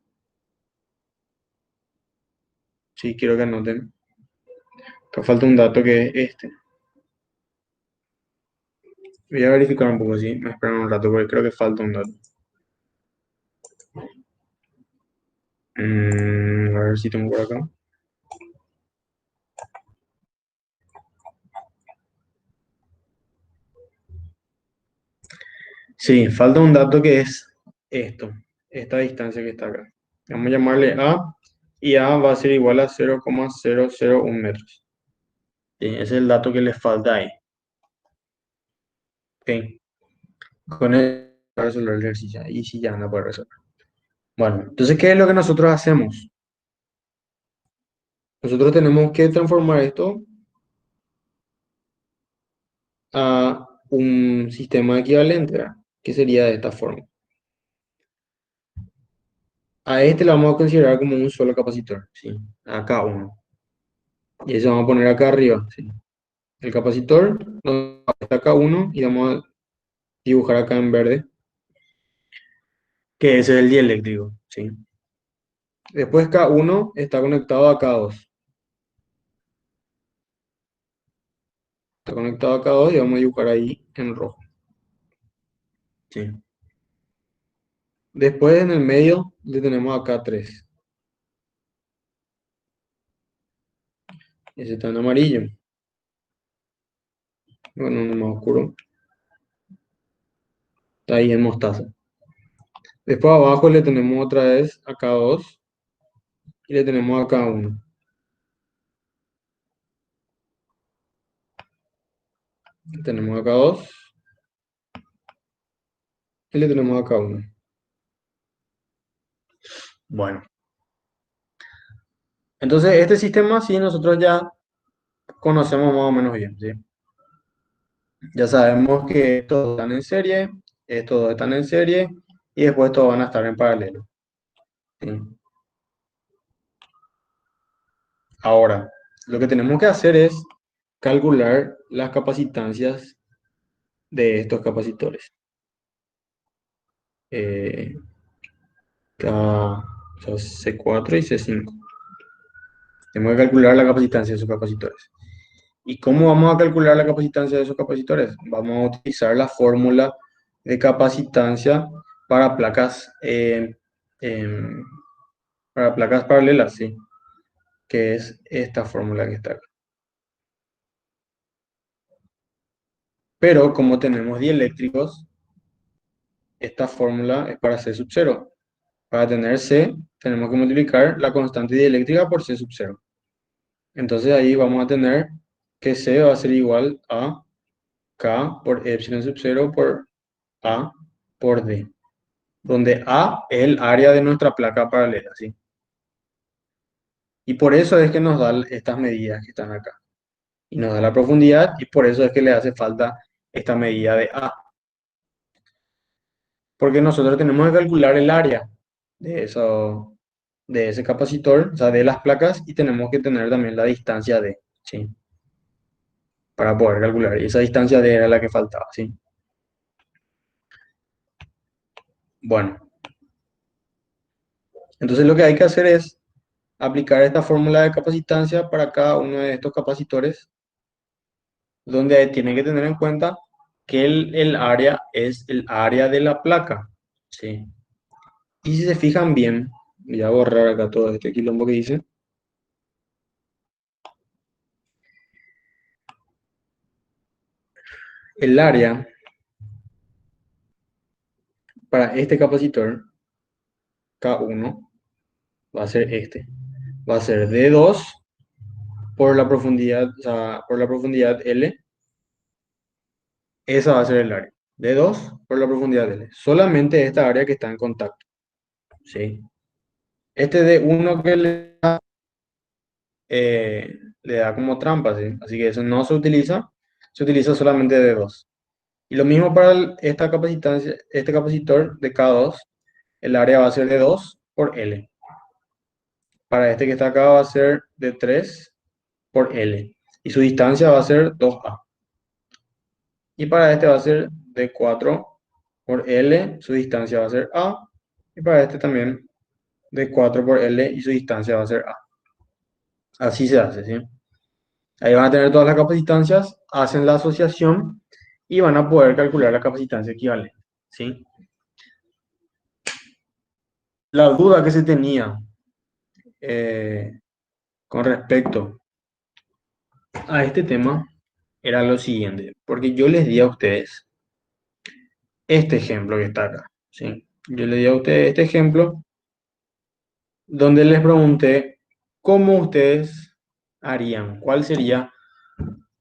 Sí, quiero que anoten. Acá falta un dato que es este. Voy a verificar un poco, sí. Me esperan un rato porque creo que falta un dato. A ver si tengo por acá. Sí, falta un dato que es esto, esta distancia que está acá. Vamos a llamarle A y A va a ser igual a 0,001 metros. Sí, ese es el dato que le falta ahí. Ok, con él para resolver el ejercicio. Ahí sí ya van a poder resolver. Bueno, entonces, ¿qué es lo que nosotros hacemos? Nosotros tenemos que transformar esto a un sistema equivalente, ¿verdad? Que sería de esta forma. A este lo vamos a considerar como un solo capacitor, ¿sí? Acá uno. Y eso vamos a poner acá arriba, ¿sí? El capacitor, donde está acá uno, y vamos a dibujar acá en verde, que ese es el dieléctrico, ¿sí? Después K1 está conectado a K2. Está conectado a K2 y vamos a dibujar ahí en rojo, ¿sí? Después en el medio le tenemos a K3. Ese está en amarillo. Bueno, uno más oscuro. Está ahí en mostaza. Después abajo le tenemos otra vez a K2 y le tenemos a K1. Tenemos a K2 y le tenemos a K1. Bueno, entonces este sistema sí nosotros ya conocemos más o menos bien, ¿sí? Ya sabemos que estos están en serie, estos dos están en serie y después todos van a estar en paralelo, ¿sí? Ahora, lo que tenemos que hacer es calcular las capacitancias de estos capacitores. Eh, o sea, C4 y C5. Tenemos que calcular la capacitancia de esos capacitores. ¿Y cómo vamos a calcular la capacitancia de esos capacitores? Vamos a utilizar la fórmula de capacitancia para placas, em, para placas paralelas, ¿sí? Que es esta fórmula que está acá. Pero como tenemos dieléctricos, esta fórmula es para C sub 0. Para tener C, tenemos que multiplicar la constante dieléctrica por C sub 0. Entonces ahí vamos a tener que C va a ser igual a K por epsilon sub 0 por A por D, donde A es el área de nuestra placa paralela, ¿sí? Y por eso es que nos da estas medidas que están acá. Y nos da la profundidad y por eso es que le hace falta esta medida de A. Porque nosotros tenemos que calcular el área de eso, de ese capacitor, o sea, de las placas, y tenemos que tener también la distancia D, ¿sí? Para poder calcular. Y esa distancia D era la que faltaba, ¿sí? Bueno, entonces lo que hay que hacer es aplicar esta fórmula de capacitancia para cada uno de estos capacitores, donde tienen que tener en cuenta que el área es el área de la placa, ¿sí? Y si se fijan bien, voy a borrar acá todo este quilombo que hice. El área para este capacitor K1 va a ser este. Va a ser D2 por la profundidad, o sea, por la profundidad L. Esa va a ser el área. D2 por la profundidad L. Solamente esta área que está en contacto, ¿sí? Este D1 que le da como trampa, ¿sí? Así que eso no se utiliza solamente D2. Y lo mismo para esta capacitancia, este capacitor de K2, el área va a ser D2 por L. Para este que está acá va a ser D3 por L. Y su distancia va a ser 2A. Y para este va a ser D4 por L, su distancia va a ser A. Y para este también D4 por L y su distancia va a ser A. Así se hace, ¿sí? Ahí van a tener todas las capacitancias, hacen la asociación y van a poder calcular la capacitancia equivalente, ¿sí? La duda que se tenía eh, con respecto a este tema era lo siguiente, porque yo les di a ustedes este ejemplo que está acá, ¿sí? Yo les di a ustedes este ejemplo donde les pregunté cómo ustedes harían, cuál sería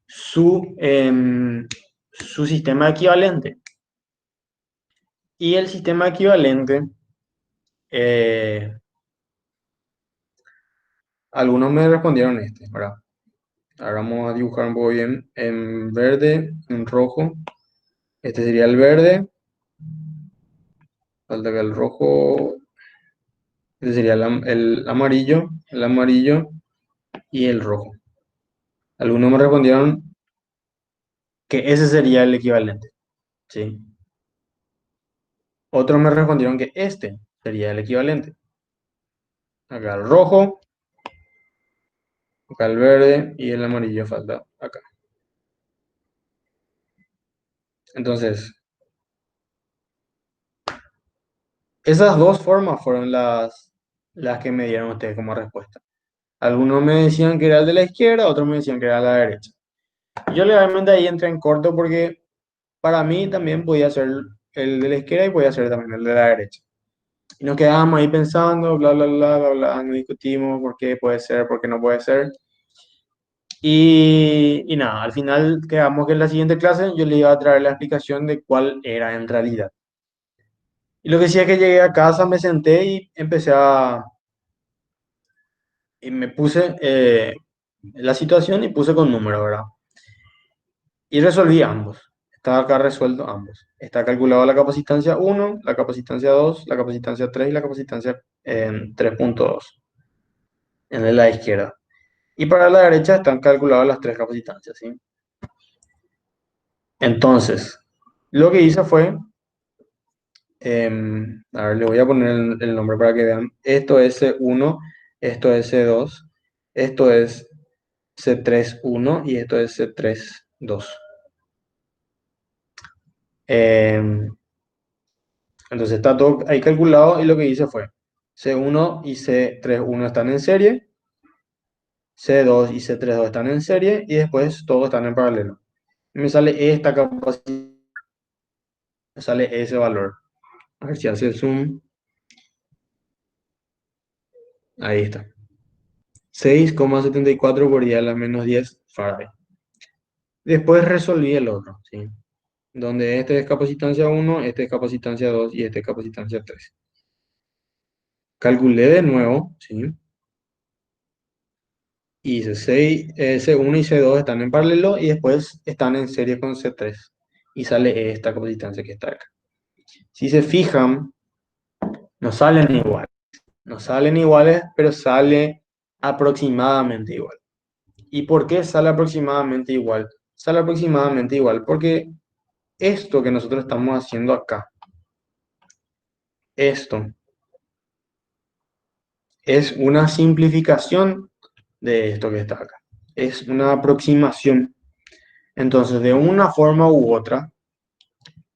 su sistema equivalente. Y el sistema equivalente, eh, algunos me respondieron este, ¿verdad? Ahora vamos a dibujar un poco bien en verde, en rojo. Este sería el verde, falta que el rojo, este sería el amarillo y el rojo. Algunos me respondieron que ese sería el equivalente, ¿sí? Otros me respondieron que este sería el equivalente. Acá el rojo, acá el verde y el amarillo falta acá. Entonces, esas dos formas fueron las que me dieron ustedes como respuesta. Algunos me decían que era el de la izquierda, otros me decían que era la derecha. Yo legalmente ahí entré en corto porque para mí también podía ser el de la izquierda y podía ser también el de la derecha. Y nos quedábamos ahí pensando, bla, bla, bla, bla, bla, nos discutimos por qué puede ser, por qué no puede ser. Y nada, al final quedamos que en la siguiente clase yo le iba a traer la explicación de cuál era en realidad. Y lo que sí es que llegué a casa, me senté y y me puse la situación y puse con números, ¿verdad? Y resolví ambos. Está acá resuelto ambos. Está calculado la capacitancia 1, la capacitancia 2, la capacitancia 3 y la capacitancia 3.2 en la izquierda. Y para la derecha están calculadas las tres capacitancias, ¿sí? Entonces, lo que hice fue, a ver, le voy a poner el nombre para que vean. Esto es C1, esto es C2, esto es C3.1 y esto es C3.2. Entonces está todo ahí calculado y lo que hice fue C1 y C3.1 están en serie, C2 y C3.2 están en serie y después todos están en paralelo. Y me sale esta capacidad, me sale ese valor. A ver si hace el zoom. Ahí está. 6,74 por 10 a la menos 10 Faraday. Después resolví el otro, ¿sí? Donde este es capacitancia 1, este es capacitancia 2 y este es capacitancia 3. Calculé de nuevo, ¿sí? Y C1 y C2 están en paralelo y después están en serie con C3. Y sale esta capacitancia que está acá. Si se fijan, no salen iguales. No salen iguales, pero sale aproximadamente igual. ¿Y por qué sale aproximadamente igual? Sale aproximadamente igual porque esto que nosotros estamos haciendo acá, esto, es una simplificación de esto que está acá. Es una aproximación. Entonces, de una forma u otra,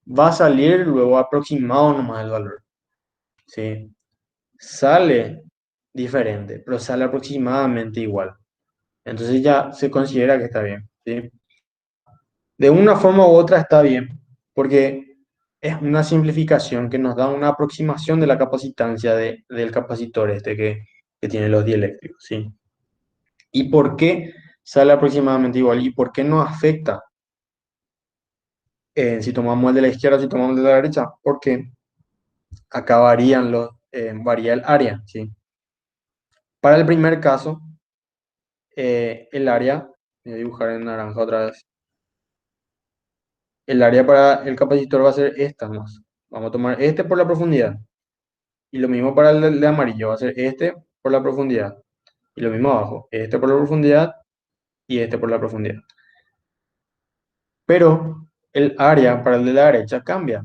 va a salir luego aproximado nomás el valor. ¿Sí? Sale diferente, pero sale aproximadamente igual. Entonces ya se considera que está bien. ¿Sí? De una forma u otra está bien, porque es una simplificación que nos da una aproximación de la capacitancia del capacitor este que tiene los dieléctricos. ¿Sí? ¿Y por qué sale aproximadamente igual? ¿Y por qué no afecta si tomamos el de la izquierda o si tomamos el de la derecha? Porque acá varía el área, ¿sí? Para el primer caso, el área, voy a dibujar en naranja otra vez, el área para el capacitor va a ser esta más. Vamos a tomar este por la profundidad. Y lo mismo para el de amarillo, va a ser este por la profundidad. Y lo mismo abajo, este por la profundidad y este por la profundidad. Pero el área para el de la derecha cambia.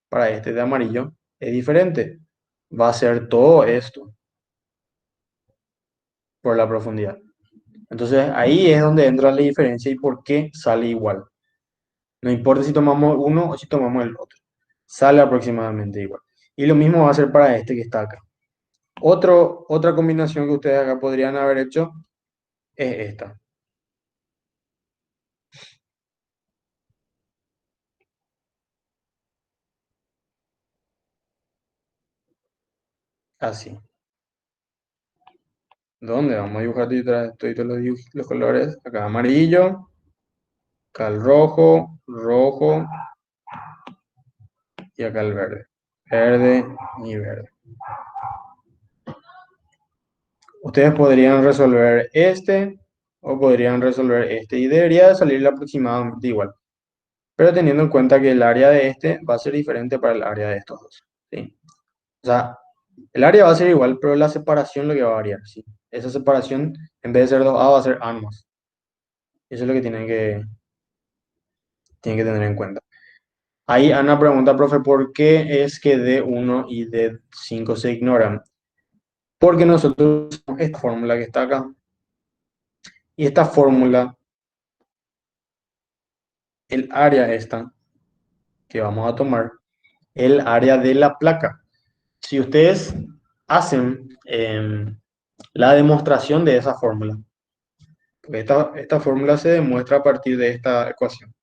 Para este de amarillo es diferente. Va a ser todo esto por la profundidad. Entonces ahí es donde entra la diferencia y por qué sale igual. No importa si tomamos uno o si tomamos el otro. Sale aproximadamente igual. Y lo mismo va a ser para este que está acá. Otra combinación que ustedes acá podrían haber hecho es esta. Así. ¿Dónde? Vamos a dibujar todos los colores. Acá amarillo, acá el rojo, rojo y acá el verde. Verde y verde. Ustedes podrían resolver este o podrían resolver este y debería de salir aproximadamente igual. Pero teniendo en cuenta que el área de este va a ser diferente para el área de estos dos. ¿Sí? O sea, el área va a ser igual, pero la separación lo que va a variar. ¿Sí? Esa separación, en vez de ser 2A, va a ser A nomás. Eso es lo que tienen que tener en cuenta. Ahí Ana pregunta, profe, ¿por qué es que D1 y D5 se ignoran? Porque nosotros usamos esta fórmula que está acá. Y esta fórmula, el área esta que vamos a tomar, el área de la placa. Si ustedes hacen la demostración de esa fórmula, porque esta fórmula se demuestra a partir de esta ecuación.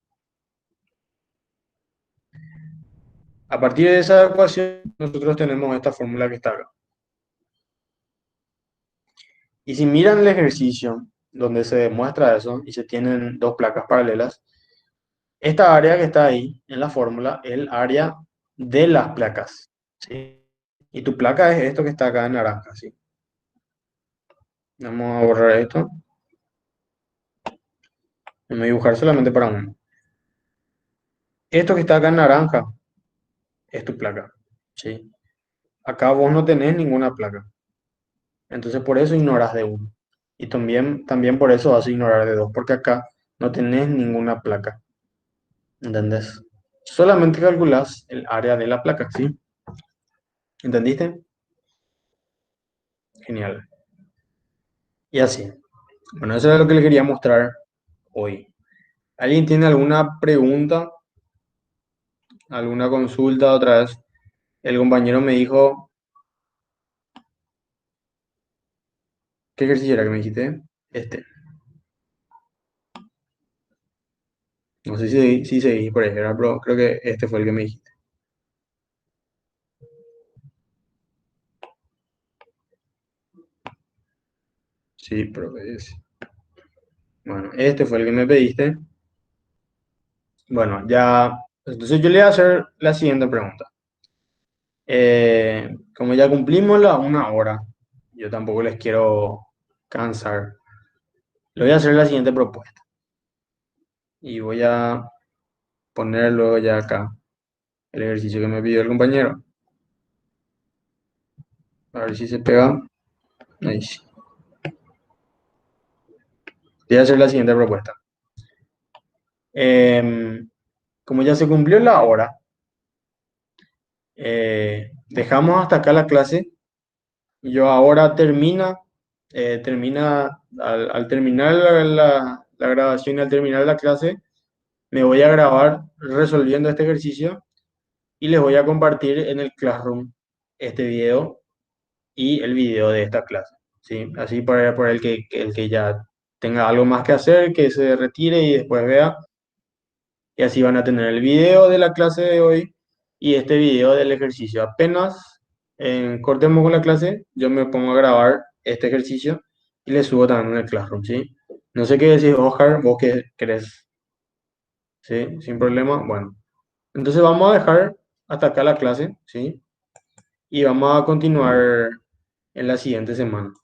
A partir de esa ecuación, nosotros tenemos esta fórmula que está acá. Y si miran el ejercicio donde se demuestra eso y se tienen dos placas paralelas, esta área que está ahí en la fórmula es el área de las placas. ¿Sí? Y tu placa es esto que está acá en naranja. ¿Sí? Vamos a borrar esto. Vamos a dibujar solamente para uno. Esto que está acá en naranja es tu placa. ¿Sí? Acá vos no tenés ninguna placa. Entonces por eso ignoras de uno. Y también por eso vas a ignorar de dos, porque acá no tenés ninguna placa. ¿Entendés? Solamente calculás el área de la placa, ¿sí? ¿Entendiste? Genial. Y así. Bueno, eso es lo que le quería mostrar hoy. ¿Alguien tiene alguna pregunta? ¿Alguna consulta otra vez? El compañero me dijo, ¿qué ejercicio era que me dijiste? Este. No sé si seguí por ahí, pero creo que este fue el que me dijiste. Sí, pero es. Bueno, este fue el que me pediste. Bueno, ya. Entonces yo le voy a hacer la siguiente pregunta. Como ya cumplimos la 1 hora, yo tampoco les quiero cansar. Le voy a hacer la siguiente propuesta. Y voy a poner luego ya acá el ejercicio que me pidió el compañero. A ver si se pega. Ahí sí. Voy a hacer la siguiente propuesta. Como ya se cumplió la hora, dejamos hasta acá la clase. Yo ahora al terminar la grabación y al terminar la clase, me voy a grabar resolviendo este ejercicio y les voy a compartir en el Classroom este video y el video de esta clase. ¿Sí? Así para el que ya tenga algo más que hacer, que se retire y después vea. Y así van a tener el video de la clase de hoy y este video del ejercicio. Apenas cortemos con la clase, yo me pongo a grabar este ejercicio y le subo también en el Classroom, ¿sí? No sé qué decís, Oscar, vos qué crees, ¿sí? Sin problema. Bueno, entonces vamos a dejar hasta acá la clase, ¿sí? Y vamos a continuar en la siguiente semana.